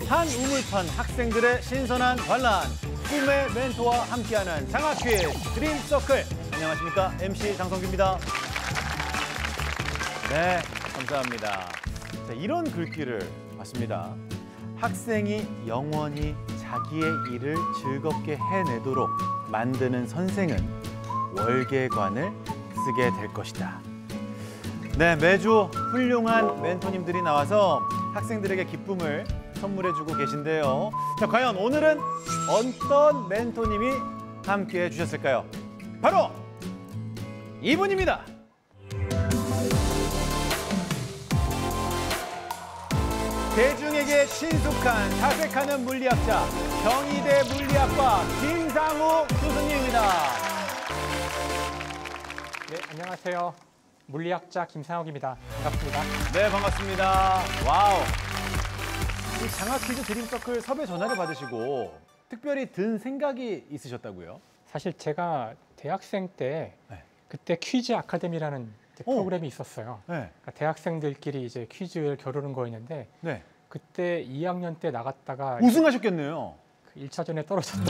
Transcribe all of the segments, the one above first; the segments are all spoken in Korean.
한 우물판 학생들의 신선한 관람, 꿈의 멘토와 함께하는 장학 퀴즈 드림서클. 안녕하십니까? MC 장성규입니다. 네, 감사합니다. 자, 이런 글귀를 봤습니다. 학생이 영원히 자기의 일을 즐겁게 해내도록 만드는 선생은 월계관을 쓰게 될 것이다. 네, 매주 훌륭한 멘토님들이 나와서 학생들에게 기쁨을 선물해주고 계신데요. 자, 과연 오늘은 어떤 멘토님이 함께해 주셨을까요? 바로 이분입니다. 대중에게 친숙한 사색하는 물리학자, 경희대 물리학과 김상욱 교수님입니다. 네, 안녕하세요. 물리학자 김상욱입니다. 반갑습니다. 네, 반갑습니다. 와우. 이 장학 퀴즈 드림서클 섭외 전화를 받으시고 특별히 든 생각이 있으셨다고요? 사실 제가 대학생 때 네. 그때 퀴즈 아카데미라는 프로그램이 있었어요. 네. 그러니까 대학생들끼리 이제 퀴즈를 겨루는 거였는데 네. 그때 2학년 때 나갔다가 우승하셨겠네요. 그 1차전에 떨어졌던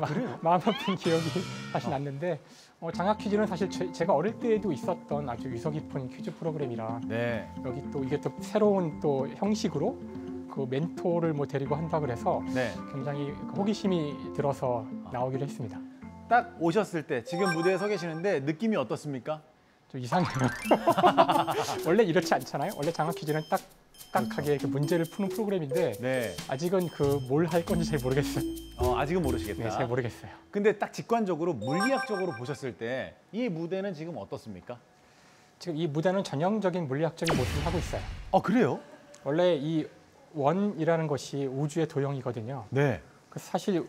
그래요? 마음 아픈 기억이 다시 났는데 장학 퀴즈는 사실 제가 어릴 때에도 있었던 아주 유서 깊은 퀴즈 프로그램이라 네. 여기 또 이게 또 새로운 또 형식으로 그 멘토를 뭐 데리고 한다 그래서 네. 굉장히 호기심이 들어서 나오기로 했습니다. 딱 오셨을 때 지금 무대에 서 계시는데 느낌이 어떻습니까? 좀 이상해요. 원래 이렇지 않잖아요. 원래 장학 퀴즈는 딱딱하게 이렇게 문제를 푸는 프로그램인데 네. 아직은 아직은 그 뭘 할 건지 잘 모르겠어요. 아직은 모르시겠다. 네, 잘 모르겠어요. 근데 딱 직관적으로 물리학적으로 보셨을 때 이 무대는 지금 어떻습니까? 지금 이 무대는 전형적인 물리학적인 모습을 하고 있어요. 그래요? 원래 이 원이라는 것이 우주의 도형이거든요. 네. 그래서 사실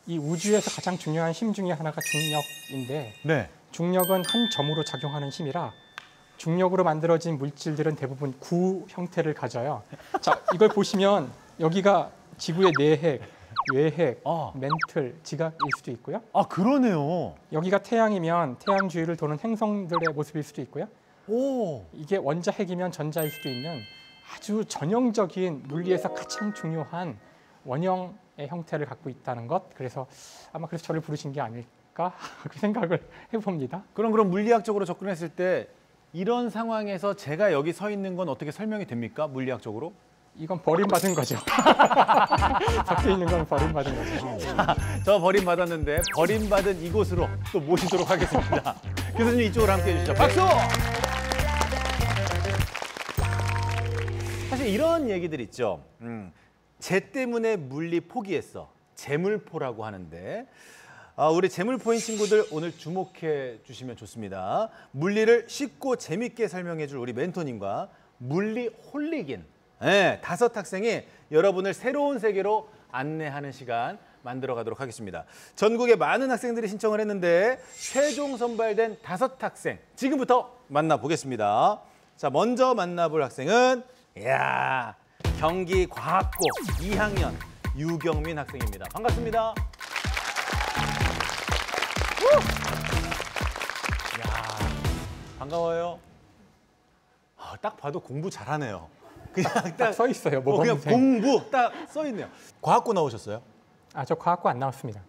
이 우주에서 가장 중요한 힘 중에 하나가 중력인데 네. 중력은 한 점으로 작용하는 힘이라 중력으로 만들어진 물질들은 대부분 구 형태를 가져요. 자, 이걸 보시면 여기가 지구의 내핵, 외핵, 멘틀, 지각일 수도 있고요. 그러네요. 여기가 태양이면 태양 주위를 도는 행성들의 모습일 수도 있고요. 오. 이게 원자핵이면 전자일 수도 있는 아주 전형적인 물리에서 가장 중요한 원형의 형태를 갖고 있다는 것. 그래서 아마 그래서 저를 부르신 게 아닐까 그 생각을 해봅니다. 그럼 물리학적으로 접근했을 때 이런 상황에서 제가 여기 서 있는 건 어떻게 설명이 됩니까? 물리학적으로? 이건 버림받은 거죠. 밖에 있는 건 버림받은 거죠. 저 버림받았는데 버림받은 이곳으로 또 모시도록 하겠습니다. 교수님 이쪽으로 함께해 주시죠. 박수! 사실 이런 얘기들 있죠. 쟤 때문에 물리 포기했어. 재물포라고 하는데 우리 재물포인 친구들 오늘 주목해 주시면 좋습니다. 물리를 쉽고 재밌게 설명해 줄 우리 멘토님과 물리 홀릭인 5 학생이 여러분을 새로운 세계로 안내하는 시간 만들어 가도록 하겠습니다. 전국의 많은 학생들이 신청을 했는데 최종 선발된 5 학생 지금부터 만나보겠습니다. 자, 먼저 만나볼 학생은 경기과학고 2학년 유경민 학생입니다. 반갑습니다. 반가워요. 딱 봐도 공부 잘하네요. 그냥 딱 써 있어요. 그냥 공부 딱 써 있네요. 과학고 나오셨어요? 저 과학고 안 나왔습니다.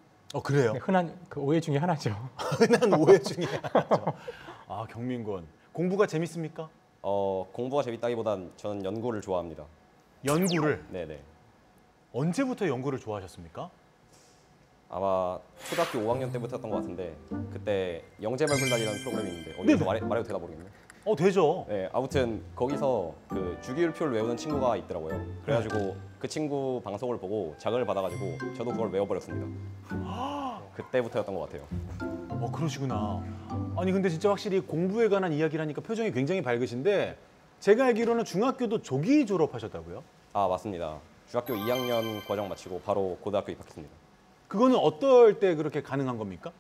그래요? 네, 흔한 그 오해 중에 하나죠. 흔한 오해 중에 하나죠. 경민군. 공부가 재밌습니까? 공부가 재밌다기보단 저는 연구를 좋아합니다. 연구를? 네네. 언제부터 연구를 좋아하셨습니까? 아마 초등학교 5학년 때부터였던 것 같은데 그때 영재말불단이라는 프로그램이 있는데 이거 말해도 되나 모르겠네. 되죠. 네, 아무튼 거기서 그 주기율표를 외우는 친구가 있더라고요. 그래가지고 그 친구 방송을 보고 자극을 받아가지고 저도 그걸 외워버렸습니다. 그때부터였던 것 같아요. 그러시구나. 아니 근데 진짜 확실히 공부에 관한 이야기라니까 표정이 굉장히 밝으신데 제가 알기로는 중학교도 조기 졸업하셨다고요? 맞습니다. 중학교 2학년 과정 마치고 바로 고등학교 입학했습니다. 그거는 어떨 때 그렇게 가능한 겁니까?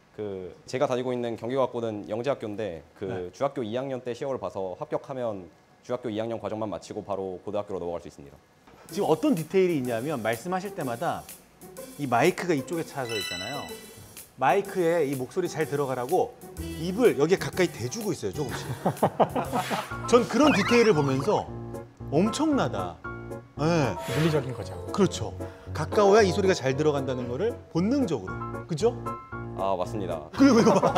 제가 다니고 있는 경기과학고는 영재학교인데 네. 중학교 2학년 때 시험을 봐서 합격하면 중학교 2학년 과정만 마치고 바로 고등학교로 넘어갈 수 있습니다. 지금 어떤 디테일이 있냐면 말씀하실 때마다 이 마이크가 이쪽에 차져 있잖아요. 마이크에 이 목소리 잘 들어가라고 입을 여기에 가까이 대주고 있어요, 조금씩. 전 그런 디테일을 보면서 엄청나다. 네. 물리적인 거죠. 그렇죠. 가까워야 이 소리가 잘 들어간다는 거를 본능적으로. 그죠? 아, 맞습니다. 그리고 이거 봐.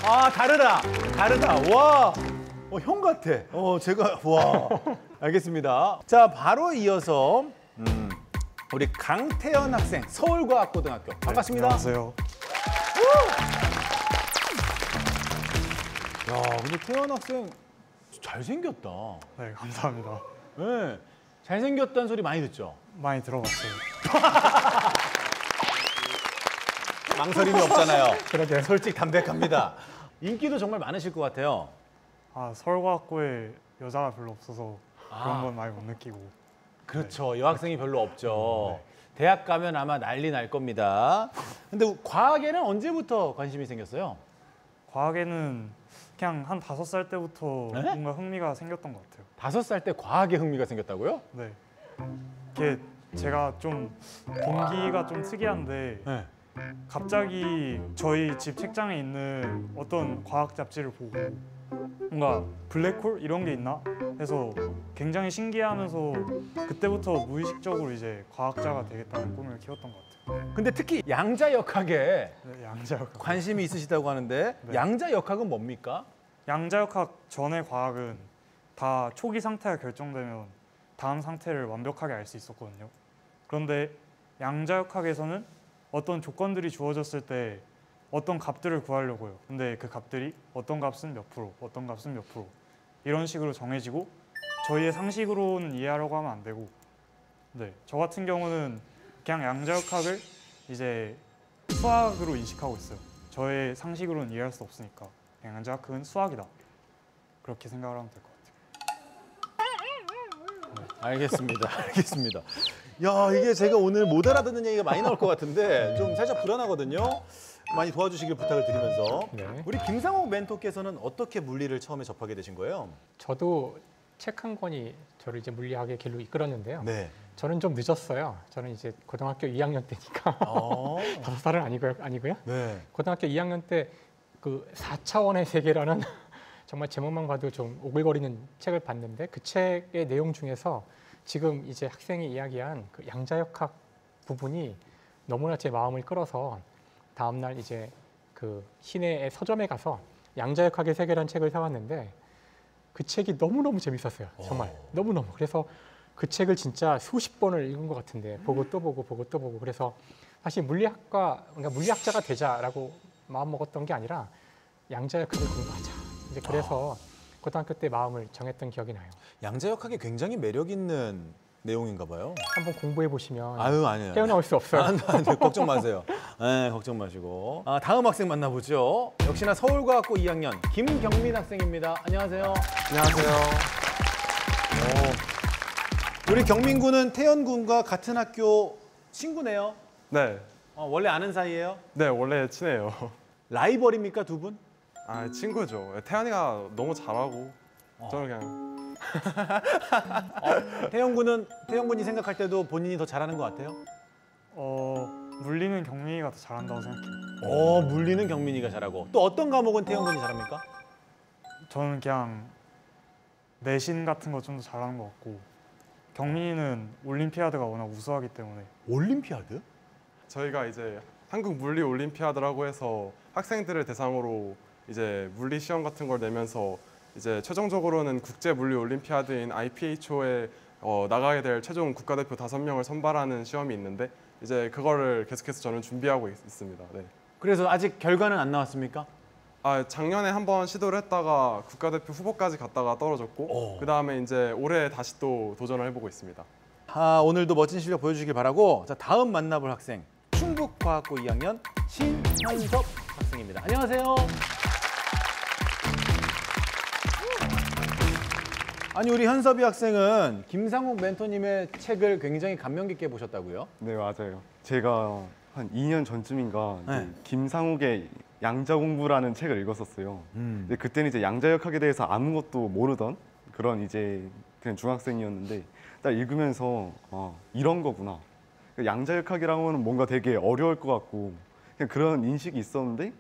아, 다르다. 다르다. 와. 형 같아. 제가 와. 알겠습니다. 자, 바로 이어서 우리 강태현 학생, 서울과학고등학교. 반갑습니다. 안녕하세요. 야, 근데 태현 학생 잘생겼다. 네, 감사합니다. 네. 잘생겼다는 소리 많이 듣죠? 많이 들어봤어요. 망설임이 없잖아요. 그러게요. 솔직 담백합니다. 인기도 정말 많으실 것 같아요. 아, 서울과학고에 여자가 별로 없어서 아. 그런 건 많이 못 느끼고. 그렇죠. 여학생이 별로 없죠. 네. 대학 가면 아마 난리 날 겁니다. 근데 과학에는 언제부터 관심이 생겼어요? 과학에는 그냥 한 5살 때부터 네? 뭔가 흥미가 생겼던 것 같아요. 5살 때 과학에 흥미가 생겼다고요? 네. 이게 제가 좀 동기가 좀 특이한데 네. 갑자기 저희 집 책장에 있는 어떤 과학 잡지를 보고 뭔가 블랙홀 이런 게 있나 해서 굉장히 신기해하면서 그때부터 무의식적으로 이제 과학자가 되겠다는 꿈을 키웠던 것 같아요. 근데 특히 양자역학에 네, 양자역학. 관심이 있으시다고 하는데 네. 양자역학은 뭡니까? 양자역학 전의 과학은 다 초기 상태가 결정되면 다음 상태를 완벽하게 알 수 있었거든요. 그런데 양자역학에서는 어떤 조건들이 주어졌을 때 어떤 값들을 구하려고요. 근데 그 값들이 어떤 값은 몇 프로, 어떤 값은 몇 프로 이런 식으로 정해지고 저희의 상식으로는 이해하려고 하면 안 되고 네, 저 같은 경우는 그냥 양자역학을 이제 수학으로 인식하고 있어요. 저의 상식으로는 이해할 수 없으니까 양자역학은 수학이다. 그렇게 생각을 하면 될 것 같아요. 알겠습니다. 알겠습니다. 야, 이게 제가 오늘 못 알아듣는 얘기가 많이 나올 것 같은데 좀 살짝 불안하거든요. 많이 도와주시길 부탁을 드리면서 네. 우리 김상욱 멘토께서는 어떻게 물리를 처음에 접하게 되신 거예요? 저도 책 한 권이 저를 이제 물리학의 길로 이끌었는데요. 네. 저는 좀 늦었어요. 저는 이제 고등학교 2학년 때니까 어. 5살은 아니고요. 네. 고등학교 2학년 때 그 4차원의 세계라는 정말 제목만 봐도 좀 오글거리는 책을 봤는데 그 책의 내용 중에서 지금 이제 학생이 이야기한 그 양자역학 부분이 너무나 제 마음을 끌어서 다음 날 이제 그 시내의 서점에 가서 양자역학의 세계라는 책을 사왔는데 그 책이 너무너무 재밌었어요. 정말 너무너무. 그래서 그 책을 진짜 수십 번을 읽은 것 같은데 보고 또 보고 보고 또 보고 그래서 사실 그러니까 물리학자가 되자라고 마음 먹었던 게 아니라 양자역학을 공부하자. 이제 그래서 고등학교 때 마음을 정했던 기억이 나요. 양자역학이 굉장히 매력 있는 내용인가 봐요. 한번 공부해 보시면 아유, 아니에요. 헤어나올 수 없어요. 네, 걱정 마세요. 네, 걱정 마시고. 다음 학생 만나보죠. 역시나 서울과학고 2학년 김경민 학생입니다. 안녕하세요. 안녕하세요. 우리 경민 군은 태연 군과 같은 학교 친구네요. 네, 원래 아는 사이예요? 네 원래 친해요. 라이벌입니까, 두 분? 아 친구죠. 태연이가 너무 잘하고 저는 그냥 태연 군이 생각할 때도 본인이 더 잘하는 것 같아요? 물리는 경민이가 더 잘한다고 생각해요. 물리는 경민이가 잘하고. 또 어떤 과목은 태연 군이 잘합니까? 저는 그냥 내신 같은 거 좀 더 잘하는 것 같고 경민이는 올림피아드가 워낙 우수하기 때문에 올림피아드? 저희가 이제 한국 물리 올림피아드라고 해서 학생들을 대상으로 이제 물리 시험 같은 걸 내면서 이제 최종적으로는 국제 물리 올림피아드인 IPHO에 나가게 될 최종 국가대표 5명을 선발하는 시험이 있는데 이제 그거를 계속해서 저는 준비하고 있습니다. 네. 그래서 아직 결과는 안 나왔습니까? 작년에 한번 시도를 했다가 국가대표 후보까지 갔다가 떨어졌고 그 다음에 이제 올해 다시 또 도전을 해보고 있습니다. 오늘도 멋진 실력 보여주시길 바라고. 자, 다음 만나볼 학생 충북과학고 2학년 신현섭 학생입니다. 안녕하세요. 아니, 우리 현섭이 학생은 김상욱 멘토님의 책을 굉장히 감명 깊게 보셨다고요? 네, 맞아요. 제가 한 2년 전쯤인가 이제 네. 김상욱의 양자 공부라는 책을 읽었었어요. 근데 그때는 이제 양자역학에 대해서 아무것도 모르던 그런 이제 그냥 중학생이었는데 딱 읽으면서 이런 거구나. 양자역학이라고는 뭔가 되게 어려울 것 같고 그냥 그런 인식이 있었는데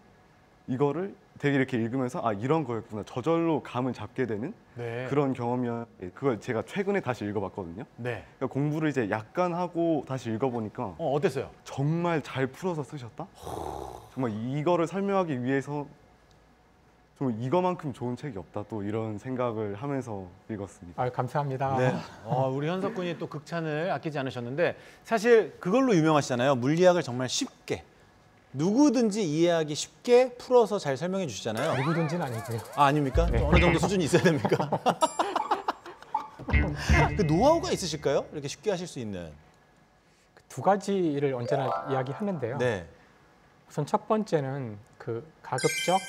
이거를 되게 이렇게 읽으면서 아 이런 거였구나. 저절로 감을 잡게 되는 네. 그런 경험이야. 그걸 제가 최근에 다시 읽어봤거든요. 네. 그러니까 공부를 이제 약간 하고 다시 읽어보니까 어땠어요? 정말 잘 풀어서 쓰셨다. 정말 이거를 설명하기 위해서 정말 이거만큼 좋은 책이 없다. 또 이런 생각을 하면서 읽었습니다. 아유, 감사합니다. 네. 우리 현석 군이 또 극찬을 아끼지 않으셨는데 사실 그걸로 유명하시잖아요. 물리학을 정말 쉽게 누구든지 이해하기 쉽게 풀어서 잘 설명해 주시잖아요. 누구든지는 아니고요. 아닙니까? 네. 또 어느 정도 수준이 있어야 됩니까? 그 노하우가 있으실까요? 이렇게 쉽게 하실 수 있는. 두 가지를 언제나 이야기하는데요. 네. 우선 첫 번째는 그 가급적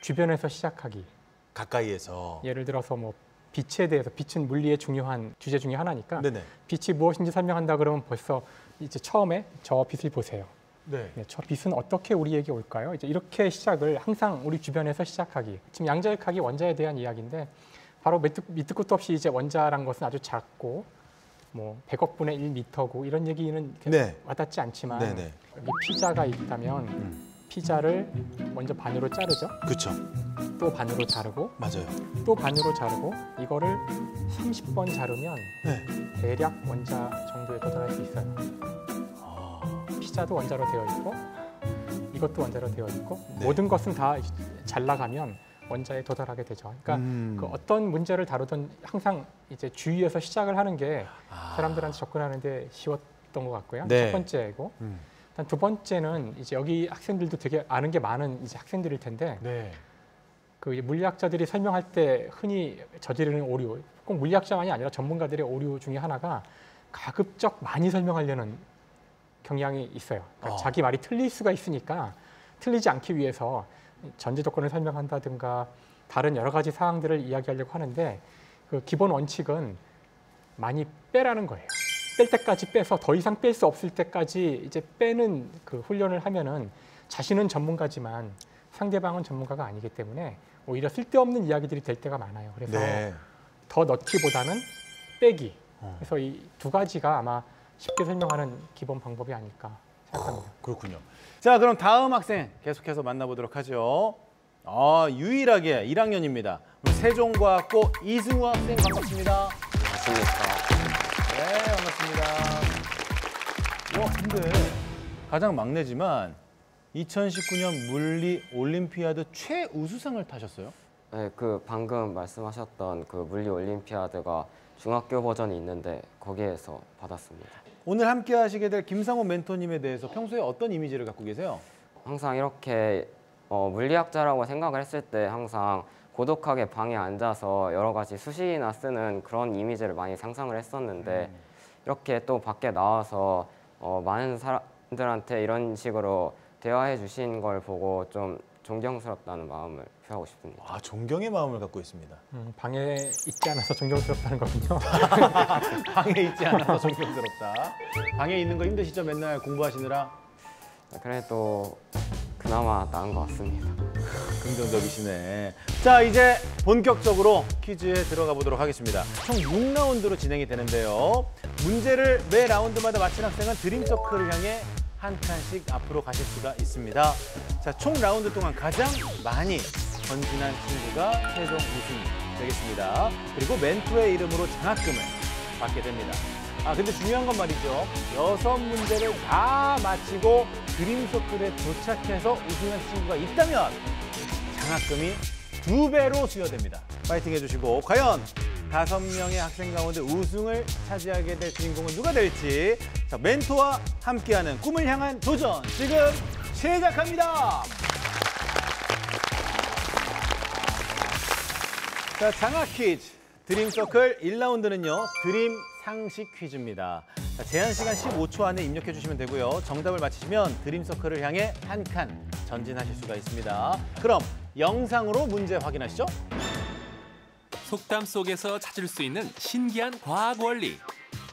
주변에서 시작하기. 가까이에서. 예를 들어서 뭐 빛에 대해서, 빛은 물리의 중요한 주제 중에 하나니까 네네. 빛이 무엇인지 설명한다 그러면 벌써 이제 처음에 저 빛을 보세요. 네. 네, 저 빛은 어떻게 우리에게 올까요? 이제 이렇게 시작을 항상 우리 주변에서 시작하기. 지금 양자역학이 원자에 대한 이야기인데 바로 밑도 끝도 없이 이제 원자란 것은 아주 작고 뭐 100억 분의 1미터고 이런 얘기는 네. 와닿지 않지만 네네. 여기 피자가 있다면 피자를 먼저 반으로 자르죠. 그렇죠. 또 반으로 자르고 맞아요. 또 반으로 자르고 이거를 30번 자르면 네. 대략 원자 정도에 도달할 수 있어요. 피자도 원자로 되어 있고 이것도 원자로 되어 있고 네. 모든 것은 다 잘라가면 원자에 도달하게 되죠. 그러니까 그 어떤 문제를 다루든 항상 이제 주위에서 시작을 하는 게 사람들한테 접근하는데 쉬웠던 것 같고요. 네. 첫 번째고 일단 두 번째는 이제 여기 학생들도 되게 아는 게 많은 이제 학생들일 텐데 네. 그 물리학자들이 설명할 때 흔히 저지르는 오류, 꼭 물리학자만이 아니라 전문가들의 오류 중에 하나가 가급적 많이 설명하려는 경향이 있어요. 그러니까 자기 말이 틀릴 수가 있으니까 틀리지 않기 위해서 전제 조건을 설명한다든가 다른 여러 가지 사항들을 이야기하려고 하는데 그 기본 원칙은 많이 빼라는 거예요. 뺄 때까지 빼서 더 이상 뺄 수 없을 때까지 이제 빼는 그 훈련을 하면은 자신은 전문가지만 상대방은 전문가가 아니기 때문에 오히려 쓸데없는 이야기들이 될 때가 많아요. 그래서 네. 더 넣기보다는 빼기. 그래서 이 두 가지가 아마 쉽게 설명하는 기본 방법이 아닐까 생각합니다. 그렇군요. 자, 그럼 다음 학생 계속해서 만나보도록 하죠. 유일하게 1학년입니다. 세종과학고 이승우 학생 반갑습니다. 네, 반갑습니다. 근데 가장 막내지만 2019년 물리 올림피아드 최우수상을 타셨어요? 네, 그 방금 말씀하셨던 그 물리 올림피아드가 중학교 버전이 있는데 거기에서 받았습니다. 오늘 함께 하시게 될 김상호 멘토님에 대해서 평소에 어떤 이미지를 갖고 계세요? 항상 이렇게 물리학자라고 생각을 했을 때 항상 고독하게 방에 앉아서 여러 가지 수식이나 쓰는 그런 이미지를 많이 상상을 했었는데 이렇게 또 밖에 나와서 많은 사람들한테 이런 식으로 대화해 주신 걸 보고 좀 존경스럽다는 마음을 표하고 싶습니다. 존경의 마음을 갖고 있습니다. 방에 있지 않아서 존경스럽다는 거군요. 방에 있지 않아서 존경스럽다. 방에 있는 거 힘드시죠? 맨날 공부하시느라? 그래도 그나마 나은 것 같습니다. 긍정적이시네. 자, 이제 본격적으로 퀴즈에 들어가 보도록 하겠습니다. 총 6라운드로 진행이 되는데요. 문제를 매 라운드마다 맞힌 학생은 드림서클을 향해 한 칸씩 앞으로 가실 수가 있습니다. 자, 총 라운드 동안 가장 많이 전진한 친구가 최종 우승이 되겠습니다. 그리고 멘토의 이름으로 장학금을 받게 됩니다. 근데 중요한 건 말이죠. 6문제를 다 마치고 드림서클에 도착해서 우승한 친구가 있다면 장학금이 2배로 수여됩니다. 파이팅 해주시고 과연 5명의 학생 가운데 우승을 차지하게 될 주인공은 누가 될지 자, 멘토와 함께하는 꿈을 향한 도전 지금 시작합니다. 자, 장학 퀴즈 드림서클 1라운드는요. 드림 상식 퀴즈입니다. 자, 제한 시간 15초 안에 입력해 주시면 되고요. 정답을 맞히시면 드림서클을 향해 한 칸 전진하실 수가 있습니다. 그럼 영상으로 문제 확인하시죠. 속담 속에서 찾을 수 있는 신기한 과학 원리.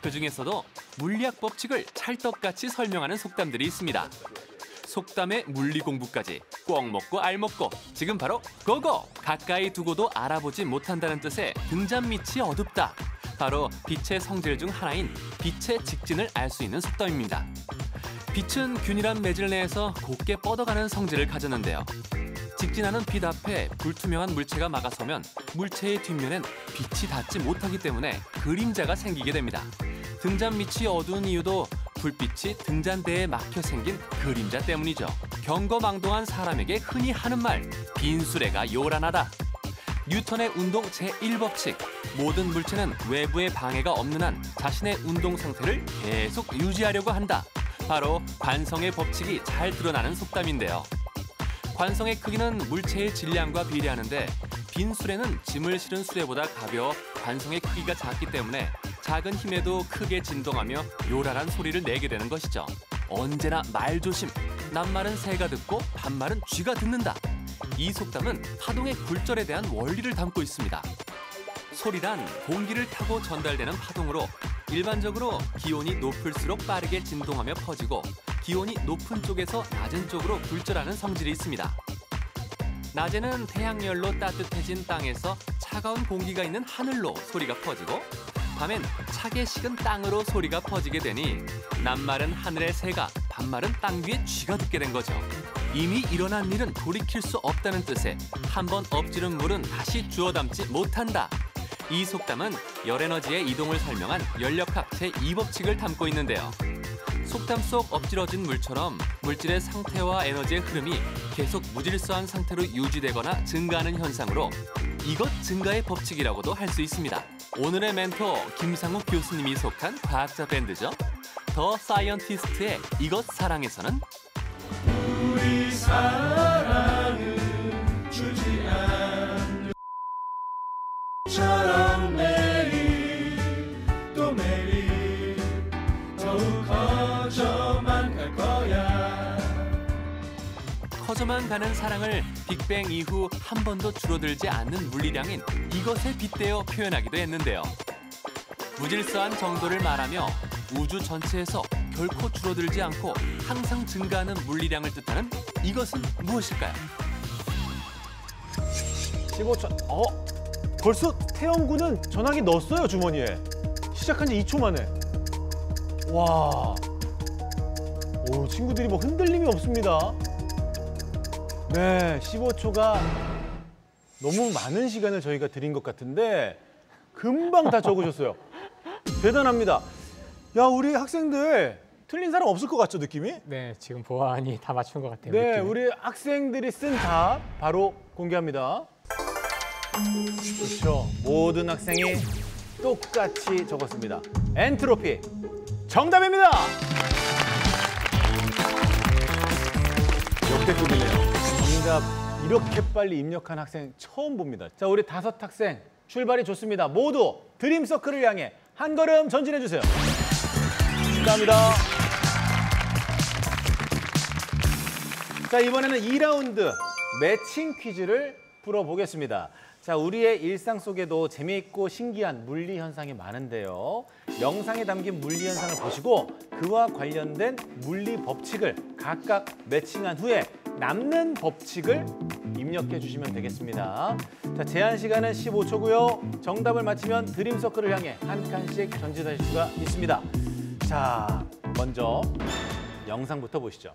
그중에서도 물리학 법칙을 찰떡같이 설명하는 속담들이 있습니다. 속담의 물리 공부까지 꼭 먹고 알 먹고 지금 바로 고고! 가까이 두고도 알아보지 못한다는 뜻의 등잔 밑이 어둡다. 바로 빛의 성질 중 하나인 빛의 직진을 알 수 있는 속담입니다. 빛은 균일한 매질 내에서 곱게 뻗어가는 성질을 가졌는데요. 직진하는 빛 앞에 불투명한 물체가 막아서면 물체의 뒷면엔 빛이 닿지 못하기 때문에 그림자가 생기게 됩니다. 등잔 밑이 어두운 이유도 불빛이 등잔대에 막혀 생긴 그림자 때문이죠. 경거망동한 사람에게 흔히 하는 말, 빈수레가 요란하다. 뉴턴의 운동 제1법칙, 모든 물체는 외부의 방해가 없는 한 자신의 운동 상태를 계속 유지하려고 한다. 바로 관성의 법칙이 잘 드러나는 속담인데요. 관성의 크기는 물체의 질량과 비례하는데 빈 수레는 짐을 실은 수레보다 가벼워 관성의 크기가 작기 때문에 작은 힘에도 크게 진동하며 요란한 소리를 내게 되는 것이죠. 언제나 말조심, 낱말은 새가 듣고 반말은 쥐가 듣는다. 이 속담은 파동의 굴절에 대한 원리를 담고 있습니다. 소리란 공기를 타고 전달되는 파동으로 일반적으로 기온이 높을수록 빠르게 진동하며 퍼지고 기온이 높은 쪽에서 낮은 쪽으로 굴절하는 성질이 있습니다. 낮에는 태양열로 따뜻해진 땅에서 차가운 공기가 있는 하늘로 소리가 퍼지고 밤엔 차게 식은 땅으로 소리가 퍼지게 되니 낱말은 하늘의 새가, 반말은 땅 위에 쥐가 듣게 된 거죠. 이미 일어난 일은 돌이킬 수 없다는 뜻에 한번 엎지른 물은 다시 주워 담지 못한다. 이 속담은 열에너지의 이동을 설명한 연력학 제2법칙을 담고 있는데요. 속담 속 엎질러진 물처럼 물질의 상태와 에너지의 흐름이 계속 무질서한 상태로 유지되거나 증가하는 현상으로 이것 증가의 법칙이라고도 할 수 있습니다. 오늘의 멘토 김상욱 교수님이 속한 과학자 밴드죠. 더 사이언티스트의 이것 사랑에서는 우리 사랑은 주지 않는 처럼 매일 또 매일 더욱 커져만 갈 거야. 커져만 가는 사랑을 빅뱅 이후 한 번도 줄어들지 않는 물리량인 이것에 빗대어 표현하기도 했는데요. 무질서한 정도를 말하며 우주 전체에서 결코 줄어들지 않고 항상 증가하는 물리량을 뜻하는 이것은 무엇일까요? 15초. 벌써 태영군은 전화기 넣었어요, 주머니에. 시작한 지 2초 만에. 와. 오, 친구들이 뭐 흔들림이 없습니다. 네, 15초가 너무 많은 시간을 저희가 드린 것 같은데 금방 다 적으셨어요. 대단합니다. 야, 우리 학생들 틀린 사람 없을 것 같죠, 느낌이? 네, 지금 보아하니 다 맞춘 것 같아요. 네, 느낌이. 우리 학생들이 쓴 답 바로 공개합니다. 그렇죠. 모든 학생이 똑같이 적었습니다. 엔트로피 정답입니다. 역대급이네요. 정답 이렇게 빨리 입력한 학생 처음 봅니다. 자, 우리 5 학생 출발이 좋습니다. 모두 드림서클을 향해 한 걸음 전진해 주세요. 축하합니다. 자, 이번에는 2라운드 매칭 퀴즈를 풀어보겠습니다. 자, 우리의 일상 속에도 재미있고 신기한 물리 현상이 많은데요. 영상에 담긴 물리 현상을 보시고 그와 관련된 물리 법칙을 각각 매칭한 후에 남는 법칙을 입력해 주시면 되겠습니다. 자, 제한 시간은 15초고요. 정답을 맞히면 드림서클을 향해 한 칸씩 전진하실 수가 있습니다. 자, 먼저 영상부터 보시죠.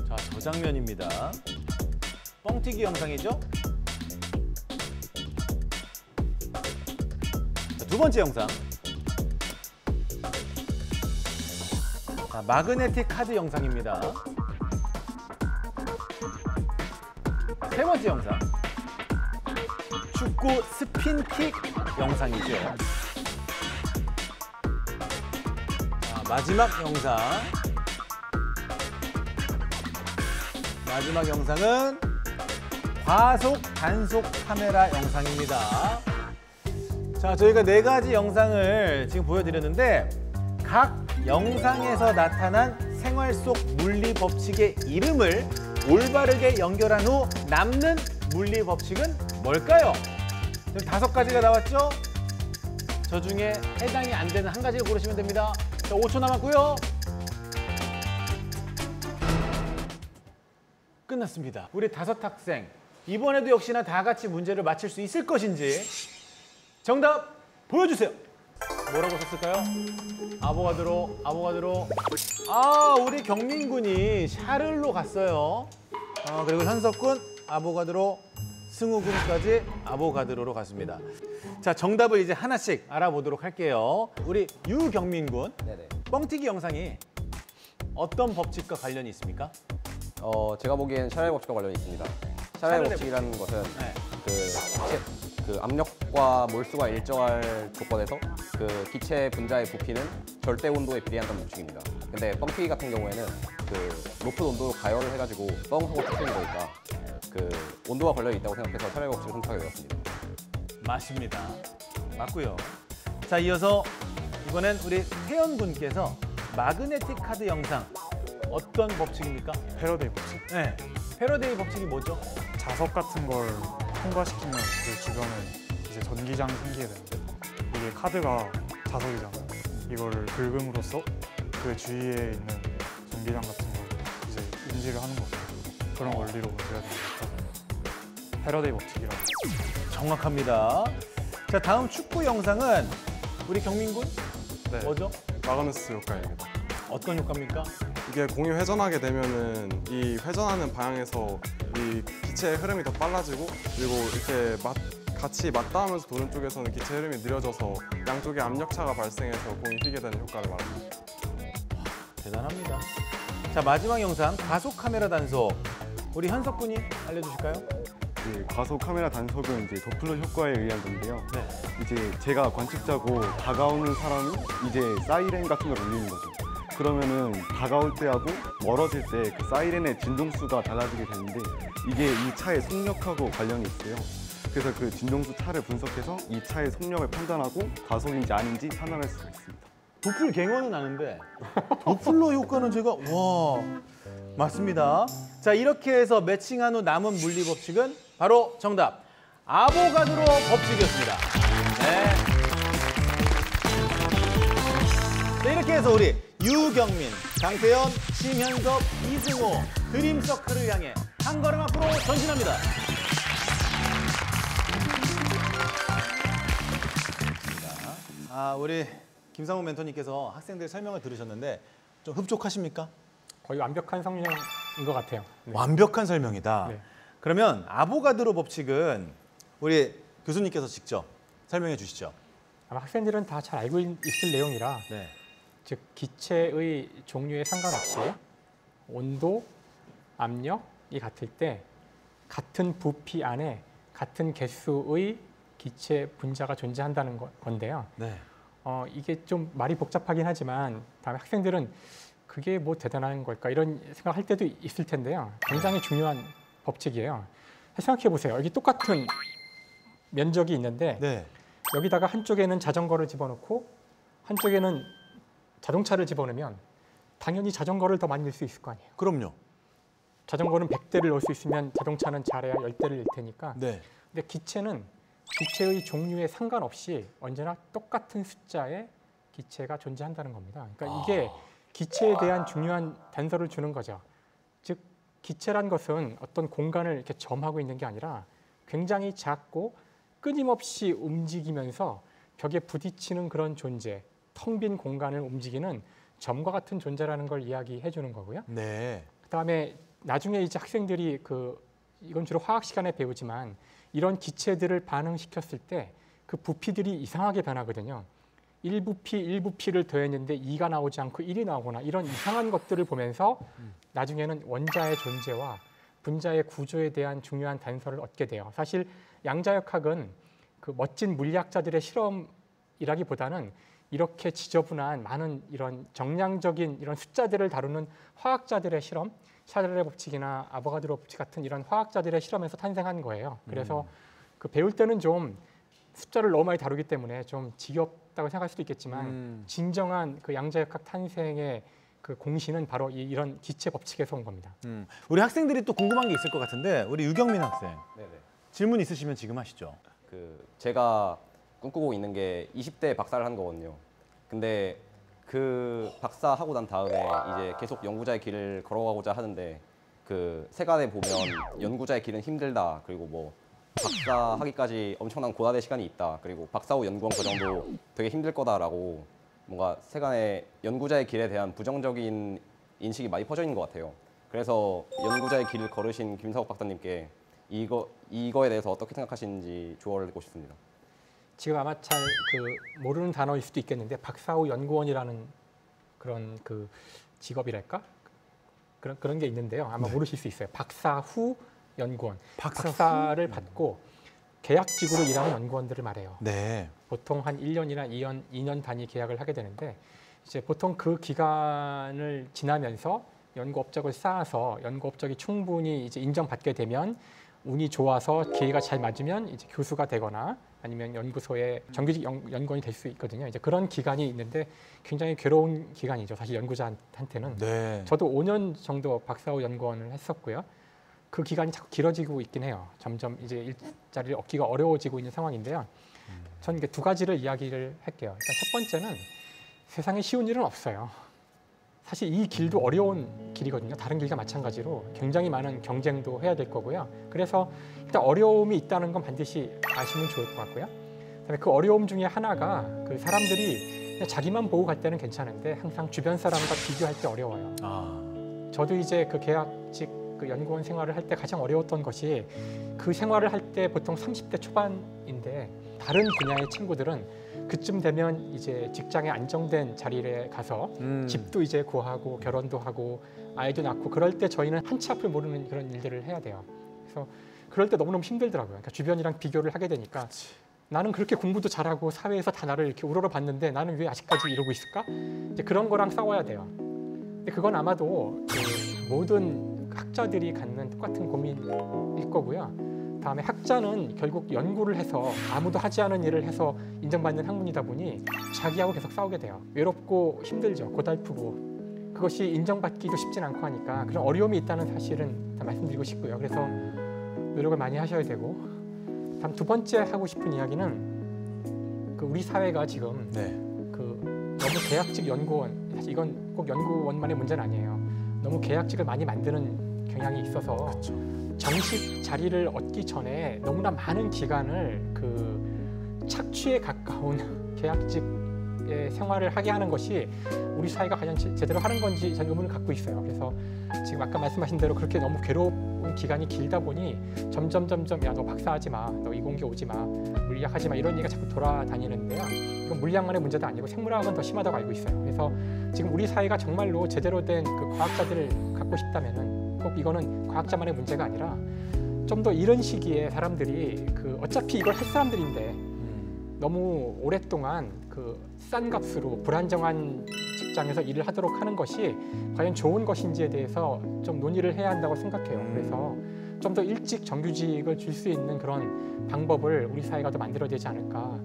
자, 저 장면입니다. 뻥튀기 영상이죠? 자, 두 번째 영상. 자, 마그네틱 카드 영상입니다. 세 번째 영상. 축구 스핀킥 영상이죠. 자, 마지막 영상. 마지막 영상은 과속 단속 카메라 영상입니다. 자, 저희가 4가지 영상을 지금 보여드렸는데 각 영상에서 나타난 생활 속 물리 법칙의 이름을 올바르게 연결한 후 남는 물리 법칙은 뭘까요? 지금 5가지가 나왔죠? 저 중에 해당이 안 되는 한 가지를 고르시면 됩니다. 자, 5초 남았고요. 끝났습니다. 우리 5 학생, 이번에도 역시나 다 같이 문제를 맞힐 수 있을 것인지 정답 보여주세요. 뭐라고 썼을까요? 아보가드로. 우리 경민군이 샤를로 갔어요. 그리고 현석군 아보가드로, 승우군까지 아보가드로로 갔습니다. 자, 정답을 이제 하나씩 알아보도록 할게요. 우리 유경민군, 네네. 뻥튀기 영상이 어떤 법칙과 관련이 있습니까? 제가 보기엔 샤렐 법칙과 관련이 있습니다. 샤렐 법칙이라는 것은 네. 그 압력과 몰수가 일정할 조건에서 그 기체 분자의 부피는 절대 온도에 비례한다는 법칙입니다. 근데 뻥튀기 같은 경우에는 그 높은 온도로 가열을 해가지고 뻥 하고 터뜨리는 거니까 그 온도가 걸려 있다고 생각해서 샤렐 법칙을 선택하게 되었습니다. 맞습니다. 맞고요. 자, 이어서 이번엔 우리 태연군께서 마그네틱 카드 영상 어떤 법칙입니까? 패러데이 법칙. 네. 패러데이 법칙이 뭐죠? 자석 같은 걸 통과시키면 그 주변에 이제 전기장이 생기게 되는데 이게 카드가 자석이잖아요. 이거를 긁음으로써 그 주위에 있는 전기장 같은 걸 이제 인지를 하는 거죠. 그런 원리로 문제가 됩니다. 패러데이 법칙이라고. 정확합니다. 자, 다음 축구 영상은 우리 경민군 네, 뭐죠? 마그누스 효과입니다. 어떤 효과입니까? 이게 공이 회전하게 되면은 이 회전하는 방향에서 이 기체의 흐름이 더 빨라지고 그리고 이렇게 같이 맞닿으면서 도는 쪽에서는 기체 흐름이 느려져서 양쪽에 압력차가 발생해서 공이 휘게 되는 효과를 말합니다. 대단합니다. 자, 마지막 영상 가속 카메라 단속. 우리 현석군이 알려주실까요? 네, 과속 카메라 단속은 이제 도플러 효과에 의한 건데요. 네. 이제 제가 관측자고 다가오는 사람이 이제 사이렌 같은 걸 울리는 거죠. 그러면은 다가올 때하고 멀어질 때 그 사이렌의 진동수가 달라지게 되는데 이게 이 차의 속력하고 관련이 있어요. 그래서 그 진동수 차를 분석해서 이 차의 속력을 판단하고 과속인지 아닌지 판단할 수가 있습니다. 도플갱어는 아는데 도플러 효과는 제가 와 맞습니다. 자, 이렇게 해서 매칭한 후 남은 물리 법칙은 바로 정답 아보가드로 법칙이었습니다. 네. 자, 이렇게 해서 우리 유경민, 강태현, 심현섭, 이승호 드림서클을 향해 한 걸음 앞으로 전진합니다. 우리 김상훈 멘토님께서 학생들 설명을 들으셨는데 좀 흡족하십니까? 거의 완벽한 성능인 것 같아요. 네. 완벽한 설명이다. 네. 그러면 아보가드로 법칙은 우리 교수님께서 직접 설명해 주시죠. 아마 학생들은 다 잘 알고 있을 내용이라 네. 즉 기체의 종류에 상관없이 온도, 압력이 같을 때 같은 부피 안에 같은 개수의 기체 분자가 존재한다는 건데요. 네. 이게 좀 말이 복잡하긴 하지만 다음에 학생들은 그게 뭐 대단한 걸까 이런 생각할 때도 있을 텐데요. 굉장히 중요한 법칙이에요. 생각해 보세요. 여기 똑같은 면적이 있는데 네. 여기다가 한쪽에는 자전거를 집어넣고 한쪽에는 자동차를 집어넣으면 당연히 자전거를 더 많이 넣을 수 있을 거 아니에요. 그럼요. 자전거는 100대를 넣을 수 있으면 자동차는 잘해야 10대를 넣을 테니까. 네. 근데 기체는 기체의 종류에 상관없이 언제나 똑같은 숫자의 기체가 존재한다는 겁니다. 그러니까 이게 기체에 대한 중요한 단서를 주는 거죠. 즉 기체란 것은 어떤 공간을 이렇게 점하고 있는 게 아니라 굉장히 작고 끊임없이 움직이면서 벽에 부딪히는 그런 존재, 텅 빈 공간을 움직이는 점과 같은 존재라는 걸 이야기해 주는 거고요. 네. 그다음에 나중에 이제 학생들이 이건 주로 화학 시간에 배우지만 이런 기체들을 반응시켰을 때 그 부피들이 이상하게 변하거든요. 1부피를 더했는데 2가 나오지 않고 1이 나오거나 이런 이상한 것들을 보면서 나중에는 원자의 존재와 분자의 구조에 대한 중요한 단서를 얻게 돼요. 사실 양자역학은 그 멋진 물리학자들의 실험이라기보다는 이렇게 지저분한 많은 이런 정량적인 이런 숫자들을 다루는 화학자들의 실험, 샤를레 법칙이나 아보가드로 법칙 같은 이런 화학자들의 실험에서 탄생한 거예요. 그래서 그 배울 때는 좀 숫자를 너무 많이 다루기 때문에 좀 지겹다고 생각할 수도 있겠지만 진정한 그 양자역학 탄생의 그 공신은 바로 이런 기체 법칙에서 온 겁니다. 우리 학생들이 또 궁금한 게 있을 것 같은데 우리 유경민 학생 네네. 질문 있으시면 지금 하시죠. 제가 꿈꾸고 있는 게 20대 박사를 하는 거거든요. 근데 그 박사하고 난 다음에 이제 계속 연구자의 길을 걸어가고자 하는데 그 세간에 보면 연구자의 길은 힘들다 그리고 뭐 박사 하기까지 엄청난 고난의 시간이 있다. 그리고 박사 후 연구원 과정도 되게 힘들 거다라고 뭔가 세간의 연구자의 길에 대한 부정적인 인식이 많이 퍼져 있는 것 같아요. 그래서 연구자의 길을 걸으신 김사옥 박사님께 이거에 대해서 어떻게 생각하시는지 조언을 듣고 싶습니다. 지금 아마 잘 모르는 단어일 수도 있겠는데 박사 후 연구원이라는 그런 직업이랄까? 그런 게 있는데요. 아마 모르실 수 있어요. 박사 후 연구원. 박사를 받고 계약직으로 일하는 연구원들을 말해요. 네. 보통 한 1년이나 2년 단위 계약을 하게 되는데 이제 보통 그 기간을 지나면서 연구 업적을 쌓아서 연구 업적이 충분히 이제 인정받게 되면 운이 좋아서 기회가 잘 맞으면 이제 교수가 되거나 아니면 연구소의 정규직 연구원이 될 수 있거든요. 이제 그런 기간이 있는데 굉장히 괴로운 기간이죠. 사실 연구자한테는. 네. 저도 5년 정도 박사 후 연구원을 했었고요. 그 기간이 자꾸 길어지고 있긴 해요. 점점 이제 일자리를 얻기가 어려워지고 있는 상황인데요. 저는 두 가지를 이야기를 할게요. 일단 첫 번째는 세상에 쉬운 일은 없어요. 사실 이 길도 어려운 길이거든요. 다른 길과 마찬가지로 굉장히 많은 경쟁도 해야 될 거고요. 그래서 일단 어려움이 있다는 건 반드시 아시면 좋을 것 같고요. 그다음에 그 어려움 중에 하나가 그 사람들이 그냥 자기만 보고 갈 때는 괜찮은데 항상 주변 사람과 비교할 때 어려워요. 저도 이제 그 계약직 연구원 생활을 할 때 가장 어려웠던 것이 그 생활을 할 때 보통 30대 초반인데 다른 분야의 친구들은 그쯤 되면 이제 직장에 안정된 자리에 가서 집도 이제 구하고 결혼도 하고 아이도 낳고 그럴 때 저희는 한치 앞을 모르는 그런 일들을 해야 돼요. 그래서 그럴 때 너무너무 힘들더라고요. 그러니까 주변이랑 비교를 하게 되니까 나는 그렇게 공부도 잘하고 사회에서 다 나를 이렇게 우러러봤는데 나는 왜 아직까지 이러고 있을까? 이제 그런 거랑 싸워야 돼요. 근데 그건 아마도 모든 학자들이 갖는 똑같은 고민일 거고요. 다음에 학자는 결국 연구를 해서 아무도 하지 않은 일을 해서 인정받는 학문이다 보니 자기하고 계속 싸우게 돼요. 외롭고 힘들죠. 고달프고. 그것이 인정받기도 쉽진 않고 하니까 그런 어려움이 있다는 사실은 다 말씀드리고 싶고요. 그래서 노력을 많이 하셔야 되고. 다음 두 번째 하고 싶은 이야기는 우리 사회가 지금 너무 계약직 연구원, 사실 이건 꼭 연구원만의 문제는 아니에요. 너무 계약직을 많이 만드는 경향이 있어서 정식 자리를 얻기 전에 너무나 많은 기간을 착취에 가까운 계약직의 생활을 하게 하는 것이 우리 사회가 과연 제대로 하는 건지 저는 의문을 갖고 있어요. 그래서 지금 아까 말씀하신 대로 그렇게 너무 괴로운 기간이 길다 보니 점점 야 너 박사하지 마, 너 이공계 오지 마, 물리학하지 마 이런 얘기가 자꾸 돌아다니는데요. 이건 물리학만의 문제도 아니고 생물학은 더 심하다고 알고 있어요. 그래서 지금 우리 사회가 정말로 제대로 된 과학자들을 갖고 싶다면은 꼭 이거는 과학자만의 문제가 아니라 좀 더 이런 시기에 사람들이 어차피 이걸 할 사람들인데 너무 오랫동안 싼 값으로 불안정한 직장에서 일을 하도록 하는 것이 과연 좋은 것인지에 대해서 좀 논의를 해야 한다고 생각해요. 그래서 좀 더 일찍 정규직을 줄 수 있는 그런 방법을 우리 사회가 더 만들어야 되지 않을까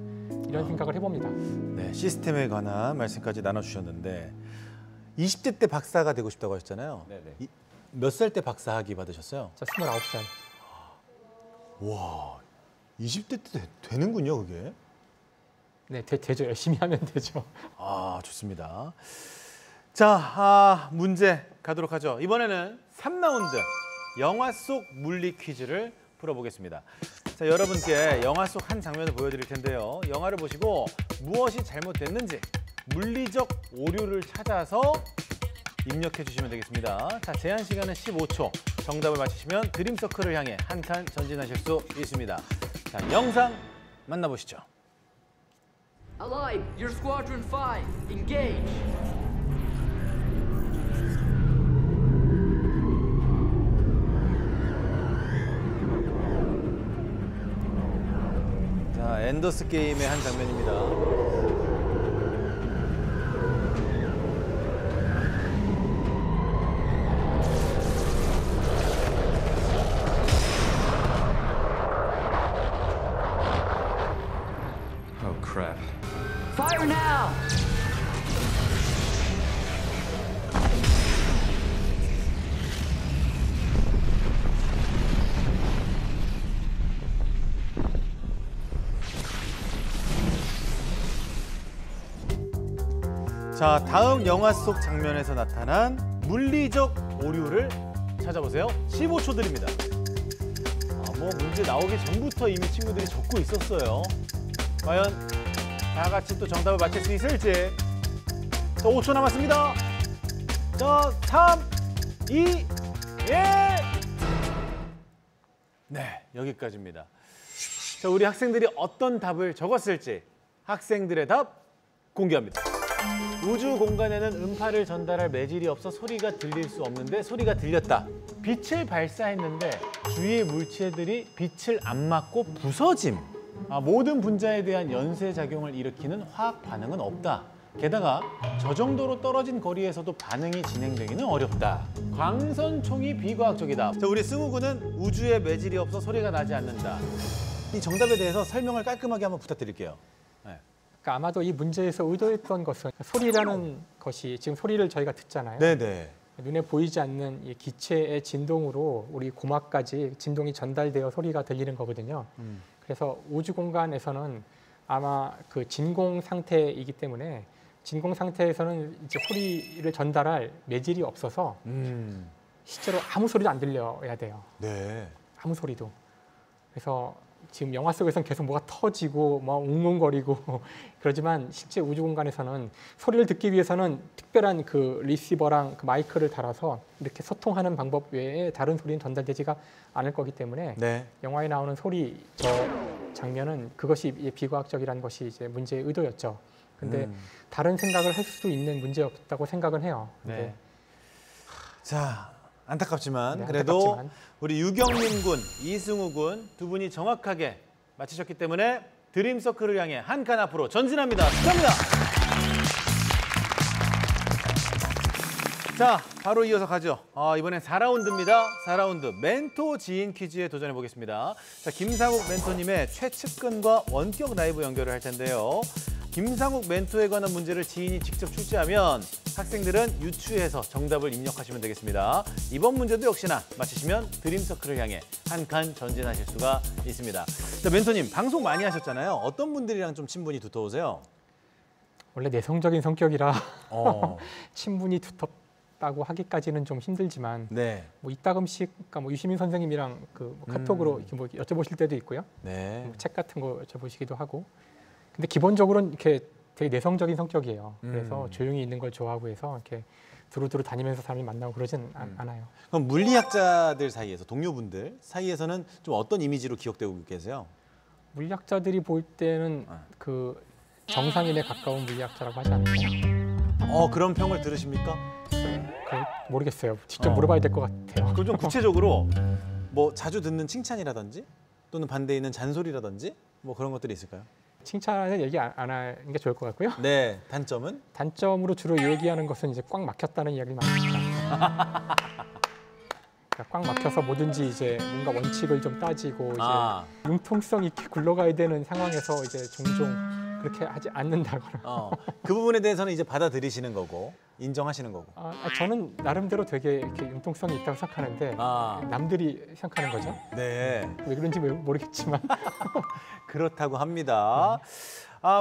이런 생각을 해봅니다. 네, 시스템에 관한 말씀까지 나눠주셨는데 20대 때 박사가 되고 싶다고 하셨잖아요. 네네. 몇 살 때 박사 학위 받으셨어요? 저 29살. 와, 20대 때 되는군요, 그게. 네, 되죠. 열심히 하면 되죠. 아, 좋습니다. 자, 문제 가도록 하죠. 이번에는 3라운드 영화 속 물리 퀴즈를 풀어보겠습니다. 자, 여러분께 영화 속 한 장면을 보여드릴 텐데요. 영화를 보시고 무엇이 잘못됐는지 물리적 오류를 찾아서 입력해 주시면 되겠습니다. 자, 제한 시간은 15초. 정답을 맞히시면 드림서클을 향해 한 칸 전진하실 수 있습니다. 자, 영상 만나보시죠. Alive, your Squadron 5, engage! 자, 엔더스 게임의 한 장면입니다. Fire now! 자, 다음 영화 속 장면에서 나타난 물리적 오류를 찾아보세요. 15초 드립니다. 뭐 문제 나오기 전부터 이미 친구들이 적고 있었어요. 과연 다 같이 또 정답을 맞힐 수 있을지. 자, 5초 남았습니다. 자, 3, 2, 1. 네, 여기까지입니다. 자, 우리 학생들이 어떤 답을 적었을지 학생들의 답 공개합니다. 우주 공간에는 음파를 전달할 매질이 없어 소리가 들릴 수 없는데 소리가 들렸다. 빛을 발사했는데 주위의 물체들이 빛을 안 맞고 부서짐. 모든 분자에 대한 연쇄작용을 일으키는 화학 반응은 없다. 게다가 저 정도로 떨어진 거리에서도 반응이 진행되기는 어렵다. 광선총이 비과학적이다. 자, 우리 승우 군은 우주에 매질이 없어 소리가 나지 않는다. 이 정답에 대해서 설명을 깔끔하게 한번 부탁드릴게요. 네. 그러니까 아마도 이 문제에서 의도했던 것은 소리라는 것이 지금 소리를 저희가 듣잖아요. 네네. 눈에 보이지 않는 이 기체의 진동으로 우리 고막까지 진동이 전달되어 소리가 들리는 거거든요. 그래서 우주 공간에서는 아마 그 진공 상태이기 때문에 진공 상태에서는 이제 소리를 전달할 매질이 없어서 실제로 아무 소리도 안 들려야 돼요. 네. 아무 소리도. 그래서 지금 영화 속에서는 계속 뭐가 터지고 막 웅웅거리고 그러지만 실제 우주 공간에서는 소리를 듣기 위해서는 특별한 그 리시버랑 그 마이크를 달아서 이렇게 소통하는 방법 외에 다른 소리는 전달되지가 않을 거기 때문에 네. 영화에 나오는 소리 저 장면은 그것이 비과학적이라는 것이 이제 문제의 의도였죠. 근데 다른 생각을 할 수도 있는 문제였다고 생각은 해요. 네. 자, 안타깝지만 네, 그래도 안타깝지만. 우리 유경민 군, 이승우 군 두 분이 정확하게 맞히셨기 때문에 드림서클을 향해 한 칸 앞으로 전진합니다. 축하합니다. 자, 바로 이어서 가죠. 이번엔 4라운드입니다. 4라운드 멘토 지인 퀴즈에 도전해 보겠습니다. 자, 김상욱 멘토님의 최측근과 원격 라이브 연결을 할 텐데요. 김상욱 멘토에 관한 문제를 지인이 직접 출제하면 학생들은 유추해서 정답을 입력하시면 되겠습니다. 이번 문제도 역시나 맞히시면 드림서클을 향해 한 칸 전진하실 수가 있습니다. 자, 멘토님, 방송 많이 하셨잖아요. 어떤 분들이랑 좀 친분이 두터우세요? 원래 내성적인 성격이라 친분이 두텁다고 하기까지는 좀 힘들지만 네. 뭐 이따금씩 그러니까 뭐 유시민 선생님이랑 그 카톡으로 이렇게 뭐 여쭤보실 때도 있고요. 네. 뭐 책 같은 거 여쭤보시기도 하고. 근데 기본적으로는 이렇게 되게 내성적인 성격이에요. 그래서 조용히 있는 걸 좋아하고 해서 이렇게 두루두루 다니면서 사람이 만나고 그러진 않아요. 그럼 물리학자들 사이에서, 동료분들 사이에서는 좀 어떤 이미지로 기억되고 계세요? 물리학자들이 볼 때는 그 정상인에 가까운 물리학자라고 하지 않을까요? 그런 평을 들으십니까? 모르겠어요. 직접 물어봐야 될 것 같아요. 그럼 좀 구체적으로 뭐 자주 듣는 칭찬이라든지 또는 반대에 있는 잔소리라든지 뭐 그런 것들이 있을까요? 칭찬을 얘기 안 하는 게 좋을 것 같고요. 네, 단점은? 단점으로 주로 얘기하는 것은 이제 꽉 막혔다는 이야기를 많이 합니다. 그러니까 꽉 막혀서 뭐든지 이제 뭔가 원칙을 좀 따지고 이제 융통성 있게 굴러가야 되는 상황에서 이제 종종 그렇게 하지 않는다거나. 그 부분에 대해서는 이제 받아들이시는 거고 인정하시는 거고. 저는 나름대로 되게 이렇게 융통성이 있다고 생각하는데 남들이 생각하는 거죠. 네. 왜 그런지 모르겠지만 그렇다고 합니다.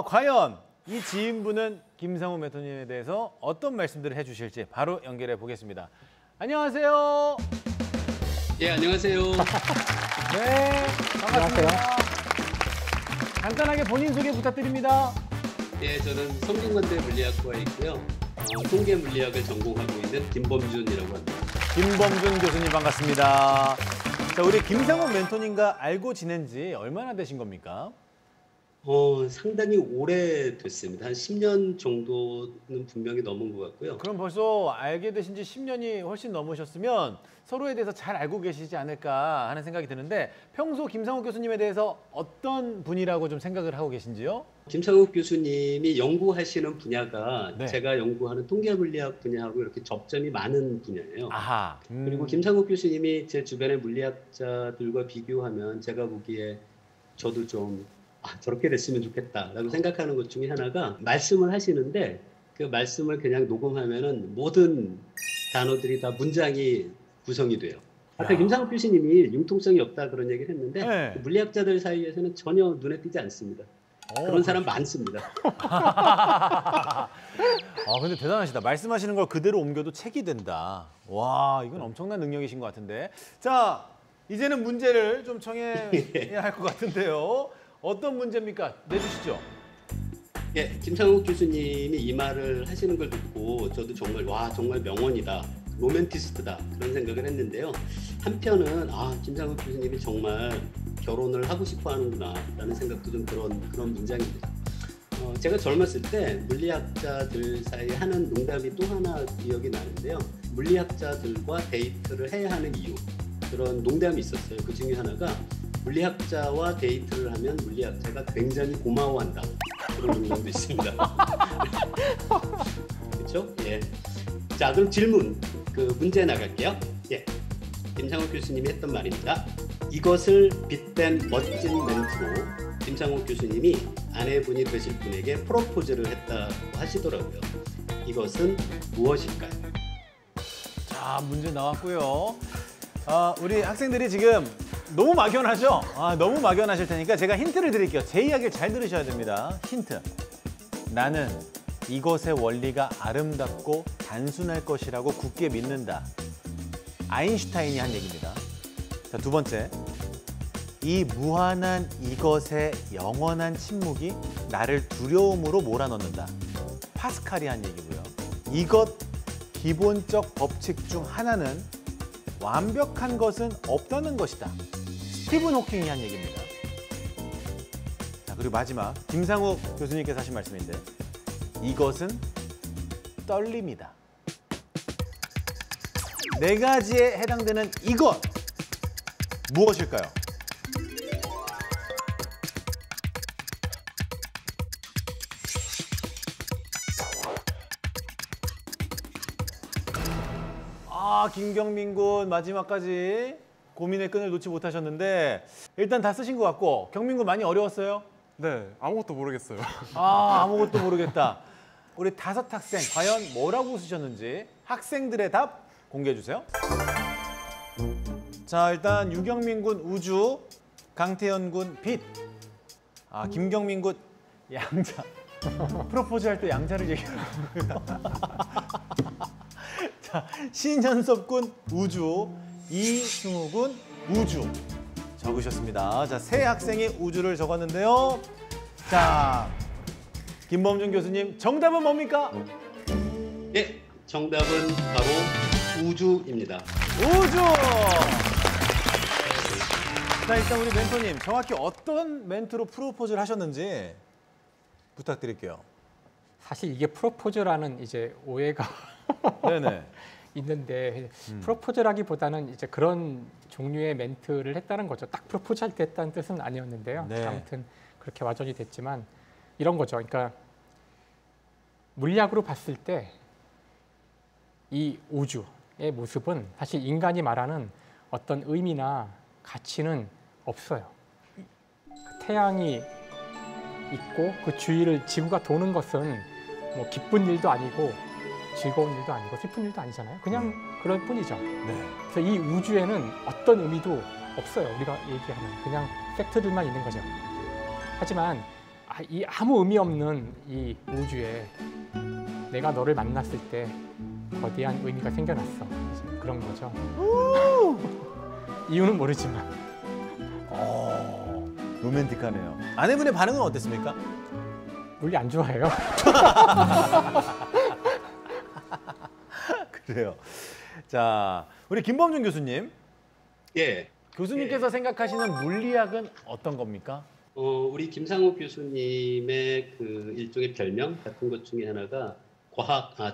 과연 이 지인분은 김상우 멘토님에 대해서 어떤 말씀들을 해주실지 바로 연결해 보겠습니다. 안녕하세요. 예, 안녕하세요. 네, 반갑습니다. 간단하게 본인 소개 부탁드립니다. 예, 저는 성균관대 물리학과에 있고요. 통계 물리학을 전공하고 있는 김범준이라고 합니다. 김범준 교수님 반갑습니다. 자, 우리 김상욱 멘토님과 알고 지낸 지 얼마나 되신 겁니까? 상당히 오래됐습니다. 한 10년 정도는 분명히 넘은 것 같고요. 그럼 벌써 알게 되신 지 10년이 훨씬 넘으셨으면 서로에 대해서 잘 알고 계시지 않을까 하는 생각이 드는데 평소 김상욱 교수님에 대해서 어떤 분이라고 좀 생각을 하고 계신지요? 김상욱 교수님이 연구하시는 분야가 네. 제가 연구하는 통계물리학 분야하고 이렇게 접점이 많은 분야예요. 아하. 그리고 김상욱 교수님이 제 주변의 물리학자들과 비교하면 제가 보기에 저도 좀 저렇게 됐으면 좋겠다라고 생각하는 것 중에 하나가 말씀을 하시는데 그 말씀을 그냥 녹음하면은 모든 단어들이 다 문장이 구성이 돼요. 아까 김상욱 교수님이 융통성이 없다 그런 얘기를 했는데 네. 그 물리학자들 사이에서는 전혀 눈에 띄지 않습니다. 그런 사람 많습니다. 근데 대단하시다. 말씀하시는 걸 그대로 옮겨도 책이 된다. 와, 이건 엄청난 능력이신 것 같은데. 자, 이제는 문제를 좀 정해야 할 것 같은데요. 어떤 문제입니까? 내주시죠. 예, 김상욱 교수님이 이 말을 하시는 걸 듣고 저도 정말 와 정말 명언이다, 로맨티스트다 그런 생각을 했는데요. 한편은 김상욱 교수님이 정말 결혼을 하고 싶어 하는구나 라는 생각도 좀 그런 문장입니다. 제가 젊었을 때 물리학자들 사이에 하는 농담이 또 하나 기억이 나는데요. 물리학자들과 데이트를 해야 하는 이유, 그런 농담이 있었어요. 그 중에 하나가 물리학자와 데이트를 하면 물리학자가 굉장히 고마워한다, 그런 농담도 있습니다. 그렇죠? 예. 자, 그럼 질문, 문제 나갈게요. 예. 김상욱 교수님이 했던 말입니다. 이것을 빗댄 멋진 멘트로 김상욱 교수님이 아내분이 되실 분에게 프로포즈를 했다고 하시더라고요. 이것은 무엇일까요? 자, 문제 나왔고요. 우리 학생들이 지금 너무 막연하죠? 너무 막연하실 테니까 제가 힌트를 드릴게요. 제 이야기를 잘 들으셔야 됩니다. 힌트. 나는 이것의 원리가 아름답고 단순할 것이라고 굳게 믿는다. 아인슈타인이 한 얘기입니다. 자, 두 번째. 이 무한한 이것의 영원한 침묵이 나를 두려움으로 몰아넣는다. 파스칼이 한 얘기고요. 이것 기본적 법칙 중 하나는 완벽한 것은 없다는 것이다. 스티븐 호킹이 한 얘기입니다. 자, 그리고 마지막 김상욱 교수님께서 하신 말씀인데 이것은 떨림이다. 네 가지에 해당되는 이것 무엇일까요? 김경민 군 마지막까지 고민의 끈을 놓지 못하셨는데 일단 다 쓰신 것 같고 경민 군 많이 어려웠어요? 네, 아무것도 모르겠어요. 아무것도 모르겠다. 우리 5 학생 과연 뭐라고 쓰셨는지 학생들의 답 공개해 주세요. 자, 일단 유경민 군 우주, 강태현 군 빛, 김경민 군 양자. 프로포즈 할 때 양자를 얘기하는 거예요. 자, 신현섭 군 우주, 이승우 군 우주 적으셨습니다. 자, 3 학생이 우주를 적었는데요. 자, 김범준 교수님 정답은 뭡니까? 예, 정답은 바로 우주입니다. 우주! 자, 일단 우리 멘토님 정확히 어떤 멘트로 프로포즈를 하셨는지 부탁드릴게요. 사실 이게 프로포즈라는 이제 오해가 네네. 있는데 프로포즈라기보다는 이제 그런 종류의 멘트를 했다는 거죠. 딱 프로포즈할 때 했다는 뜻은 아니었는데요. 네. 아무튼 그렇게 와전이 됐지만 이런 거죠. 그러니까 물리학으로 봤을 때 이 우주의 모습은 사실 인간이 말하는 어떤 의미나 가치는 없어요. 태양이 있고 그 주위를 지구가 도는 것은 뭐 기쁜 일도 아니고 즐거운 일도 아니고 슬픈 일도 아니잖아요. 그냥 그럴 뿐이죠. 네. 그래서 이 우주에는 어떤 의미도 없어요. 우리가 얘기하는 그냥 팩트들만 있는 거죠. 하지만 이 아무 의미 없는 이 우주에 내가 너를 만났을 때 거대한 의미가 생겨났어. 그런 거죠. 이유는 모르지만. 로맨틱하네요. 아내분의 반응은 어땠습니까? 물리 안 좋아해요. 그래요. 자, 우리 김범준 교수님. 예. 교수님께서 생각하시는 물리학은 어떤 겁니까? 우리 김상욱 교수님의 그 일종의 별명 같은 것 중에 하나가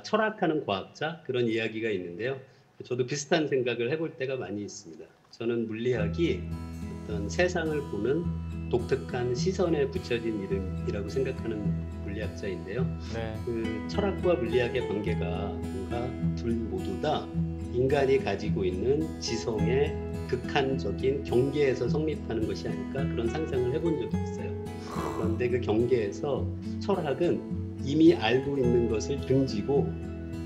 철학하는 과학자 그런 이야기가 있는데요. 저도 비슷한 생각을 해볼 때가 많이 있습니다. 저는 물리학이 어떤 세상을 보는 독특한 시선에 붙여진 이름이라고 생각하는 물리학자인데요. 네. 그 철학과 물리학의 관계가 뭔가 둘 모두 다 인간이 가지고 있는 지성의 극한적인 경계에서 성립하는 것이 아닐까 그런 상상을 해본 적이 있어요. 그런데 그 경계에서 철학은 이미 알고 있는 것을 등지고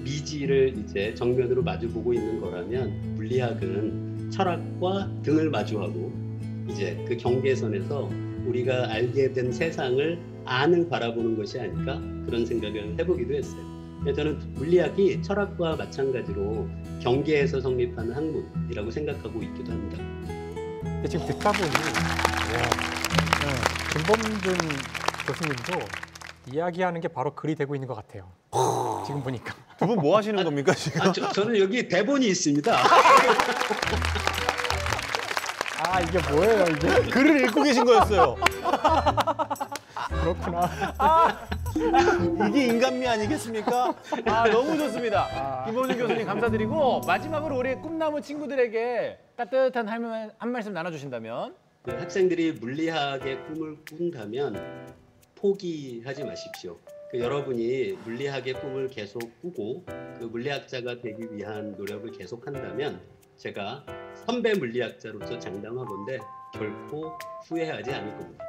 미지를 이제 정면으로 마주보고 있는 거라면 물리학은 철학과 등을 마주하고 이제 그 경계선에서 우리가 알게 된 세상을 안을 바라보는 것이 아닐까 그런 생각을 해보기도 했어요. 저는 물리학이 철학과 마찬가지로 경계에서 성립하는 학문이라고 생각하고 있기도 합니다. 근데 지금 듣다 보니 김범준 교수님도 이야기하는 게 바로 글이 되고 있는 것 같아요. 지금 보니까. 두 분 뭐 하시는 겁니까 지금? 저는 여기 대본이 있습니다. 아 이게 뭐예요 이게? 글을 읽고 계신 거였어요. 그렇구나. 이게 인간미 아니겠습니까? 너무 좋습니다. 김범준 교수님 감사드리고 마지막으로 우리 꿈나무 친구들에게 따뜻한 한 말씀 나눠주신다면? 그 학생들이 물리학의 꿈을 꾼다면 포기하지 마십시오. 여러분이 물리학의 꿈을 계속 꾸고 그 물리학자가 되기 위한 노력을 계속한다면 제가 선배 물리학자로서 장담하건대 결코 후회하지 않을 겁니다.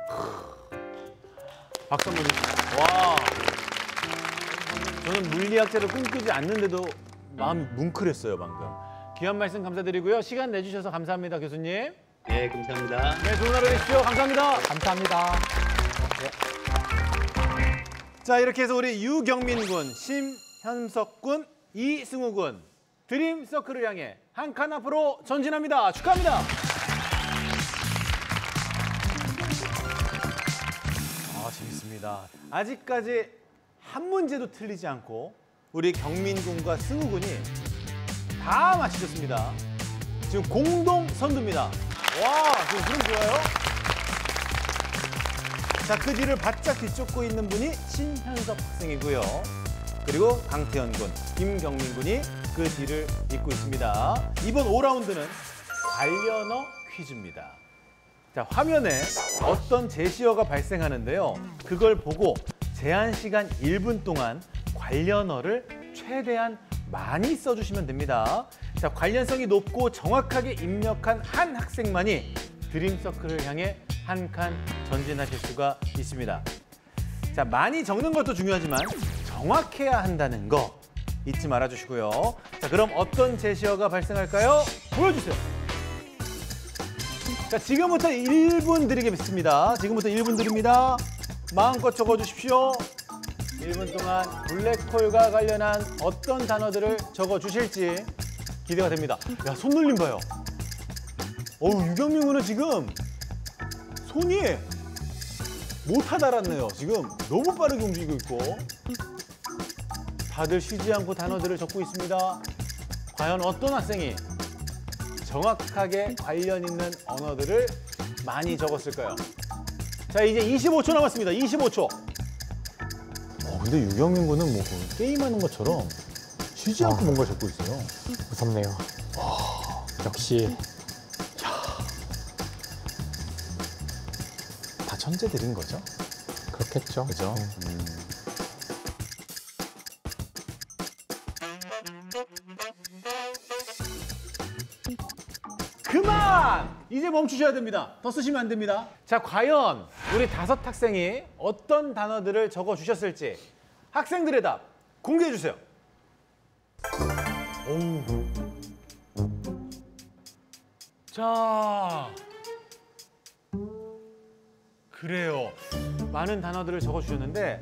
박수 한번 주세요. 와, 저는 물리학자를 꿈꾸지 않는데도 마음이 뭉클했어요 방금. 귀한 말씀 감사드리고요. 시간 내주셔서 감사합니다 교수님. 네, 감사합니다. 네, 좋은 하루 되십시오. 감사합니다. 감사합니다. 자, 이렇게 해서 우리 유경민 군, 심현석 군, 이승우 군 드림 서클을 향해 한 칸 앞으로 전진합니다. 축하합니다. 재밌습니다. 아직까지 한 문제도 틀리지 않고 우리 경민 군과 승우 군이 다 맞히셨습니다. 지금 공동 선두입니다. 와, 지금 흐름 좋아요. 자, 그 뒤를 바짝 뒤쫓고 있는 분이 신현석 학생이고요. 그리고 강태현 군, 김경민 군이 그 뒤를 잇고 있습니다. 이번 5라운드는 관련어 퀴즈입니다. 자, 화면에 어떤 제시어가 발생하는데요. 그걸 보고 제한 시간 1분 동안 관련어를 최대한 많이 써주시면 됩니다. 자, 관련성이 높고 정확하게 입력한 한 학생만이 드림서클을 향해 한 칸 전진하실 수가 있습니다. 자, 많이 적는 것도 중요하지만 정확해야 한다는 거 잊지 말아주시고요. 자, 그럼 어떤 제시어가 발생할까요? 보여주세요. 자, 지금부터 1분 드리겠습니다. 지금부터 1분 드립니다. 마음껏 적어주십시오. 1분 동안 블랙홀과 관련한 어떤 단어들을 적어주실지 기대가 됩니다. 야, 손놀림 봐요. 어우, 유경민 군은 지금 손이 못하 달았네요. 지금 너무 빠르게 움직이고 있고. 다들 쉬지 않고 단어들을 적고 있습니다. 과연 어떤 학생이 정확하게 관련 있는 언어들을 많이 적었을까요? 자, 이제 25초 남았습니다. 25초. 근데 유경민 군은 뭐 게임하는 것처럼 쉬지 않고 뭔가 적고 있어요. 무섭네요. 역시 다 천재들인 거죠? 그렇겠죠. 그죠? 그만! 이제 멈추셔야 됩니다. 더 쓰시면 안 됩니다. 자, 과연 우리 5 학생이 어떤 단어들을 적어주셨을지 학생들의 답 공개해 주세요. 자, 그래요. 많은 단어들을 적어주셨는데,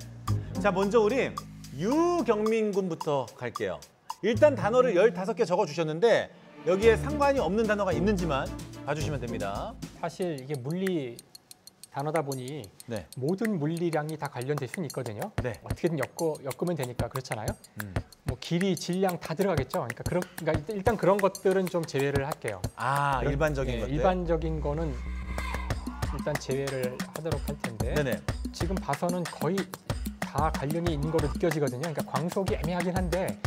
자, 먼저 우리 유경민 군부터 갈게요. 일단 단어를 15개 적어주셨는데 여기에 상관이 없는 단어가 있는지만 봐주시면 됩니다. 사실 이게 물리 단어다 보니 네. 모든 물리량이 다 관련될 수는 있거든요. 네. 어떻게든 엮으면 되니까 그렇잖아요. 뭐 길이, 질량 다 들어가겠죠. 그러니까 일단 그런 것들은 좀 제외를 할게요. 일반적인 것들. 일반적인 거는 일단 제외를 하도록 할 텐데. 네네. 지금 봐서는 거의 다 관련이 있는 거로 느껴지거든요. 그러니까 광속이 애매하긴 한데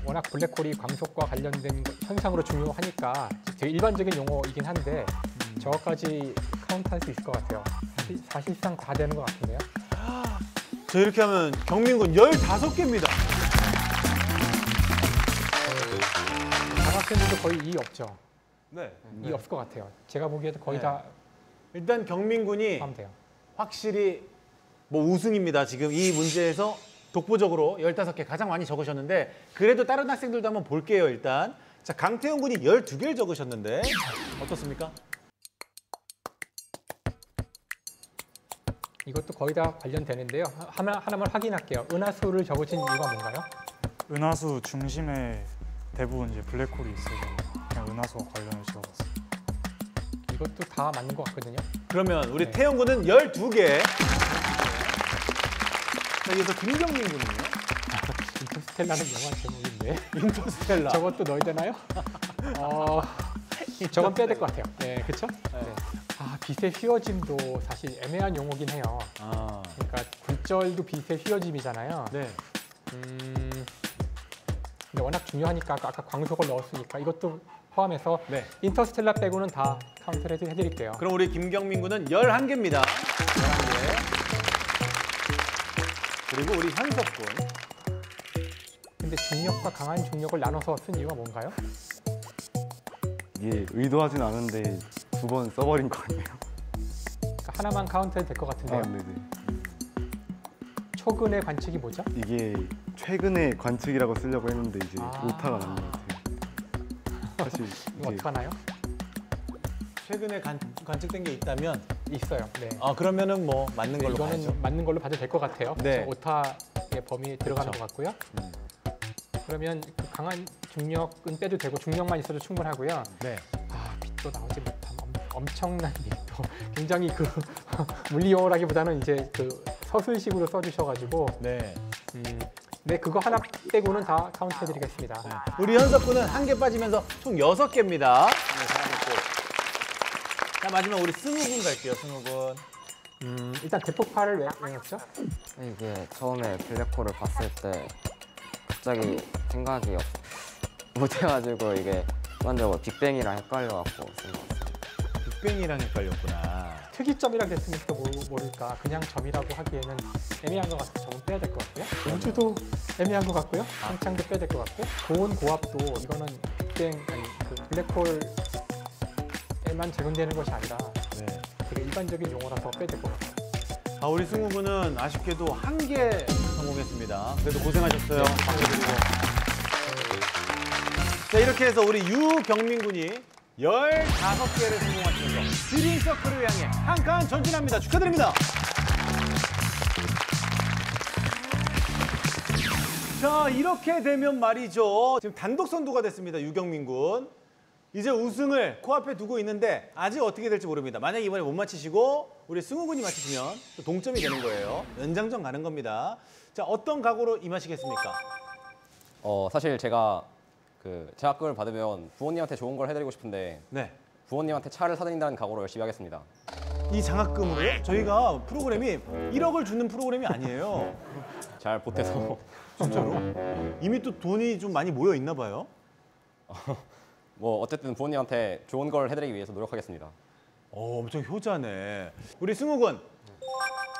워낙 블랙홀이 광속과 관련된 현상으로 중요하니까 되게 일반적인 용어이긴 한데 저것까지 카운트할 수 있을 것 같아요. 사실상 다 되는 것 같은데요. 저 이렇게 하면 경민 군 15개입니다. 장학생들도 거의 이 없죠. 네. 이 없을 것 같아요. 제가 보기에도 거의 다 일단 경민 군이 하면 돼요. 확실히 뭐 우승입니다. 지금 이 문제에서 독보적으로 15개 가장 많이 적으셨는데 그래도 다른 학생들도 한번 볼게요. 일단 자, 강태현 군이 12개를 적으셨는데 어떻습니까? 이것도 거의 다 관련되는데요. 하나만 확인할게요. 은하수를 적으신 이유가 뭔가요? 은하수 중심에 대부분 이제 블랙홀이 있어서 그냥 은하수와 관련을 지어봤어요. 이것도 다 맞는 것 같거든요. 그러면 우리 네. 태영 군은 12개. 자, 이어서 김경민 군은요? 인터스텔라는 영화 제목인데. 인터스텔라. 저것도 넣어야 되나요? 저건 빼야 될 것 같아요. 네, 그렇죠? 네. 아, 빛의 휘어짐도 사실 애매한 용어긴 해요. 그러니까 굴절도 빛의 휘어짐이잖아요. 네. 근데 워낙 중요하니까 아까 광속을 넣었으니까 이것도 포함해서 네. 인터스텔라 빼고는 다 카운트를 해드릴게요. 그럼 우리 김경민 군은 11개입니다. 11개. 그리고 우리 현석 군. 근데 중력과 강한 중력을 나눠서 쓴 이유가 뭔가요? 이게 의도하진 않은데 2번 써버린 거 같네요. 그러니까 하나만 카운트해도 될 것 같은데요. 네네. 초근의 관측이 뭐죠? 이게 최근의 관측이라고 쓰려고 했는데 이제 오타가 난 것 같아요. 사실 이거 어떡하나요? 최근에 관측된 게 있다면 있어요. 네. 그러면은 뭐 맞는 걸로 이거는 봐야죠. 맞는 걸로 봐도 될 것 같아요. 네. 오타의 범위에 들어가는 그렇죠. 것 같고요. 그러면 그 강한 중력은 빼도 되고 중력만 있어도 충분하고요. 네. 빛도 나오지 못한 엄청난 빛도 굉장히 그 물리용어라기보다는 이제 그 서술식으로 써주셔가지고 네. 네, 그거 하나 빼고는 다 카운트해드리겠습니다. 우리 현석 군은 1개 빠지면서 총 6개입니다. 네, 잘하셨고. 자, 마지막 우리 승우 군 갈게요, 승우 군. 일단 대폭파를 왜 외웠죠? 이게 처음에 블랙홀을 봤을 때 갑자기 생각이 못해가지고 이게 일반적으로 빅뱅이랑 헷갈려갖고 쓴 것 같습니다. 빅뱅이랑 헷갈렸구나. 특이점이라 됐으면 또 모를까. 그냥 점이라고 하기에는 애매한 것 같아서 점은 빼야 될 것 같고요. 우주도 애매한 것 같고요. 상창도 빼야 될 것 같고. 고온 고압도 이거는 빅뱅 아니 그 블랙홀에만 적용되는 것이 아니라 되게 일반적인 용어라서 빼야 될 것 같아요. 우리 승우 군은 아쉽게도 1개 성공했습니다. 그래도 고생하셨어요. 박수드리고. 자, 이렇게 해서 우리 유경민 군이 15개를 성공하시면서 드림서클을 향해 한 칸 전진합니다. 축하드립니다. 자, 이렇게 되면 말이죠. 지금 단독 선두가 됐습니다. 유경민 군. 이제 우승을 코앞에 두고 있는데 아직 어떻게 될지 모릅니다. 만약에 이번에 못 맞히시고 우리 승우 군이 맞히시면 또 동점이 되는 거예요. 연장전 가는 겁니다. 자, 어떤 각오로 임하시겠습니까? 사실 제가 그 장학금을 받으면 부모님한테 좋은 걸 해드리고 싶은데 네. 부모님한테 차를 사드린다는 각오로 열심히 하겠습니다. 이 장학금으로요? 저희가 프로그램이 1억을 주는 프로그램이 아니에요. 잘 보태서. 진짜로? 이미 또 돈이 좀 많이 모여 있나 봐요. 뭐 어쨌든 부모님한테 좋은 걸 해드리기 위해서 노력하겠습니다. 엄청 효자네. 우리 승우 군,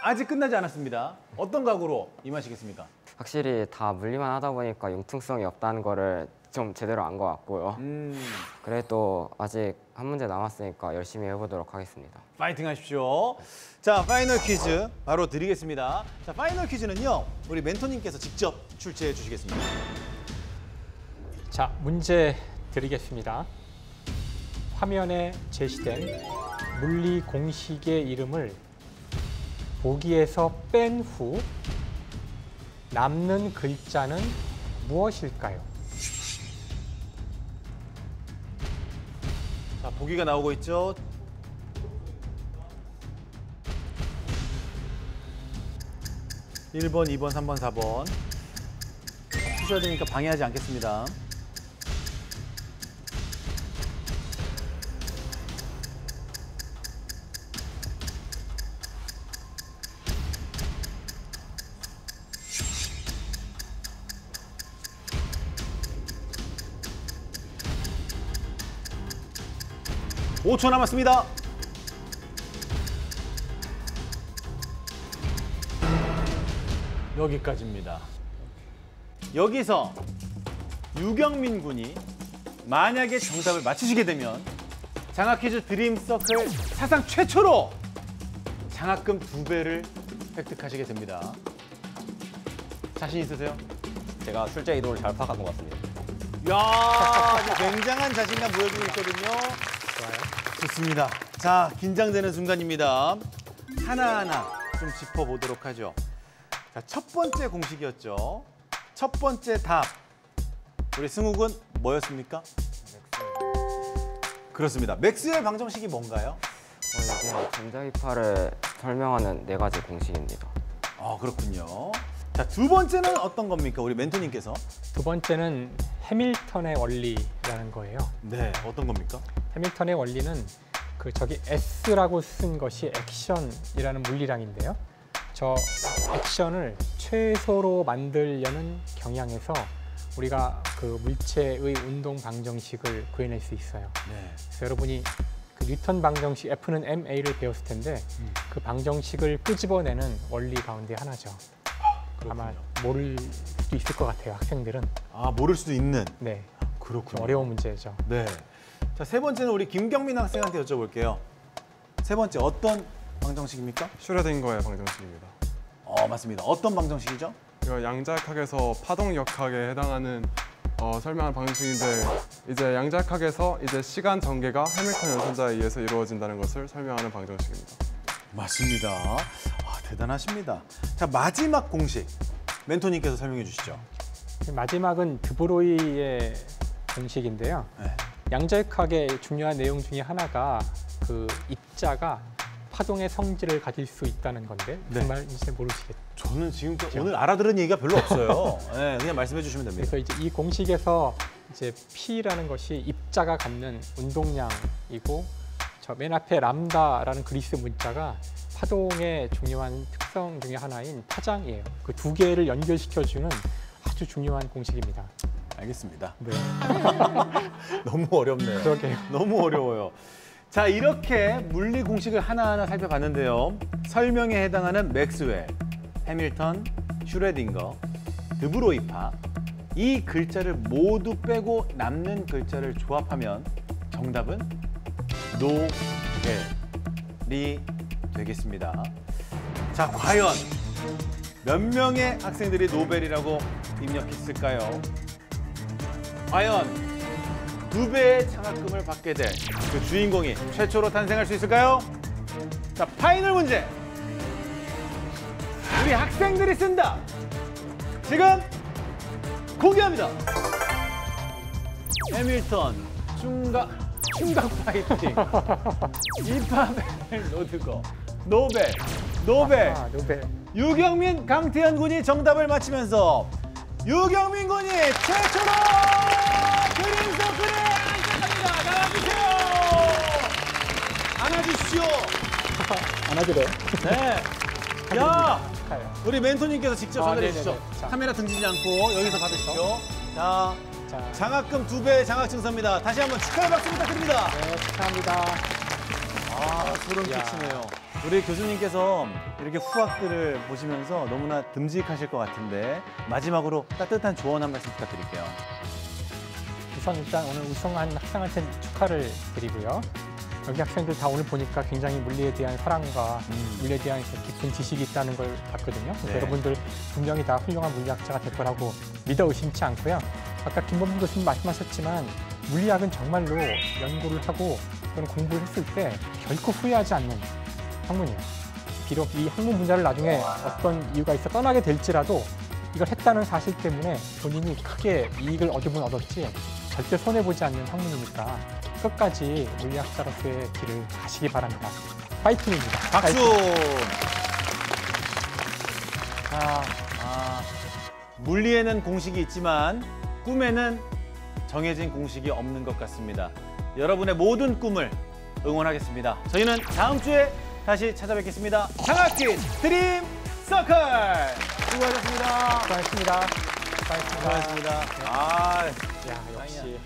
아직 끝나지 않았습니다. 어떤 각오로 임하시겠습니까? 확실히 다 물리만 하다 보니까 융통성이 없다는 거를 좀 제대로 안 것 같고요. 그래도 아직 한 문제 남았으니까 열심히 해보도록 하겠습니다. 파이팅 하십시오. 자, 파이널 퀴즈 바로 드리겠습니다. 자, 파이널 퀴즈는요, 우리 멘토님께서 직접 출제해 주시겠습니다. 자, 문제 드리겠습니다. 화면에 제시된 물리 공식의 이름을 보기에서 뺀 후 남는 글자는 무엇일까요? 자, 보기가 나오고 있죠. (1번) (2번) (3번) (4번) 푸셔야 되니까 방해하지 않겠습니다. (5초) 남았습니다. 여기까지입니다. 여기서 유경민 군이 만약에 정답을 맞히시게 되면 장학퀴즈 드림서클 사상 최초로 장학금 2배를 획득하시게 됩니다. 자신 있으세요? 제가 출제 의도를 잘 파악한 것 같습니다. 이야, 굉장한 자신감 보여주고 있거든요. 좋아요. 좋습니다. 자, 긴장되는 순간입니다. 하나하나 좀 짚어보도록 하죠. 자, 첫 번째 공식이었죠. 첫 번째 답. 우리 승우 군 뭐였습니까? 그렇습니다. 맥스웰 방정식이 뭔가요? 이게 전자기파를 설명하는 4가지 공식입니다. 아, 그렇군요. 자, 두 번째는 어떤 겁니까? 우리 멘토님께서. 두 번째는 해밀턴의 원리라는 거예요. 네, 어떤 겁니까? 해밀턴의 원리는 저기 S라고 쓴 것이 액션이라는 물리량인데요. 저 액션을 최소로 만들려는 경향에서 우리가 그 물체의 운동 방정식을 구해낼 수 있어요. 네. 그래서 여러분이 그 뉴턴 방정식 F는 ma를 배웠을 텐데 그 방정식을 끄집어내는 원리 가운데 하나죠. 아마 모를 수도 있을 것 같아요, 학생들은. 아, 모를 수도 있는. 네. 그렇군요. 좀 어려운 문제죠. 네. 자, 세 번째는 우리 김경민 학생한테 여쭤볼게요. 세 번째 어떤 방정식입니까? 슈레딩거의 방정식입니다. 맞습니다. 어떤 방정식이죠? 이거 양자역학에서 파동역학에 해당하는 설명한 방정식인데 이제 양자역학에서 이제 시간 전개가 해밀턴 연선자에 의해서 이루어진다는 것을 설명하는 방정식입니다. 맞습니다. 아, 대단하십니다. 자, 마지막 공식 멘토님께서 설명해 주시죠. 마지막은 드브로이의 공식인데요. 네. 양자역학의 중요한 내용 중에 하나가 그 입자가 파동의 성질을 가질 수 있다는 건데 무슨 네. 말인지 모르시겠죠? 저는 지금까지 오늘 알아들은 얘기가 별로 없어요. 네, 그냥 말씀해 주시면 됩니다. 그래서 이제 이 공식에서 이제 P라는 것이 입자가 갖는 운동량이고 저 맨 앞에 람다라는 그리스 문자가 파동의 중요한 특성 중에 하나인 파장이에요. 그 두 개를 연결시켜주는 아주 중요한 공식입니다. 알겠습니다. 네. 너무 어렵네요. 그러게요. 너무 어려워요. 자, 이렇게 물리 공식을 하나하나 살펴봤는데요. 설명에 해당하는 맥스웰, 해밀턴, 슈레딩거, 드브로이파 이 글자를 모두 빼고 남는 글자를 조합하면 정답은 노벨이 되겠습니다. 자, 과연 몇 명의 학생들이 노벨이라고 입력했을까요? 과연 2배의 장학금을 받게 될 그 주인공이 최초로 탄생할 수 있을까요? 자, 파이널 문제. 우리 학생들이 쓴다. 지금 공개합니다. 해밀턴, 충각 파이팅, 이파벨 노드거, 노벨. 아, 노벨. 유경민, 강태현 군이 정답을 맞히면서 유경민 군이 최초로 그린 서클에 안착합니다. 나와주세요. 안아주십시오. 안아주래요. 네. 야, 우리 멘토님께서 직접 전달해 주시죠. 네네네. 카메라 등지지 않고 여기서 받으십시오. 자, 장학금 2배 장학증서입니다. 다시 한번 축하의 박수 부탁드립니다. 네, 축하합니다. 아, 소름 끼치네요. 우리 교수님께서 이렇게 후학들을 보시면서 너무나 듬직하실 것 같은데 마지막으로 따뜻한 조언 한 말씀 부탁드릴게요. 우선 일단 오늘 우승한 학생한테 축하를 드리고요. 여기 학생들 다 오늘 보니까 굉장히 물리에 대한 사랑과 물리에 대한 깊은 지식이 있다는 걸 봤거든요. 그래서 네. 여러분들 분명히 다 훌륭한 물리학자가 될 거라고 믿어 의심치 않고요. 아까 김범준 교수님 말씀하셨지만 물리학은 정말로 연구를 하고 또는 공부를 했을 때 결코 후회하지 않는 학문이에요. 비록 이 학문 분야를 나중에 어떤 이유가 있어 떠나게 될지라도 이걸 했다는 사실 때문에 본인이 크게 이익을 얻으면 얻었지 절대 손해보지 않는 학문이니까 끝까지 물리학자로서의 길을 가시기 바랍니다. 파이팅입니다. 박수! 물리에는 공식이 있지만 꿈에는 정해진 공식이 없는 것 같습니다. 여러분의 모든 꿈을 응원하겠습니다. 저희는 다음 주에 다시 찾아뵙겠습니다. 장학금 드림 서클! 수고하셨습니다. 수고하셨습니다. 수고하셨습니다. 아, 야, 역시.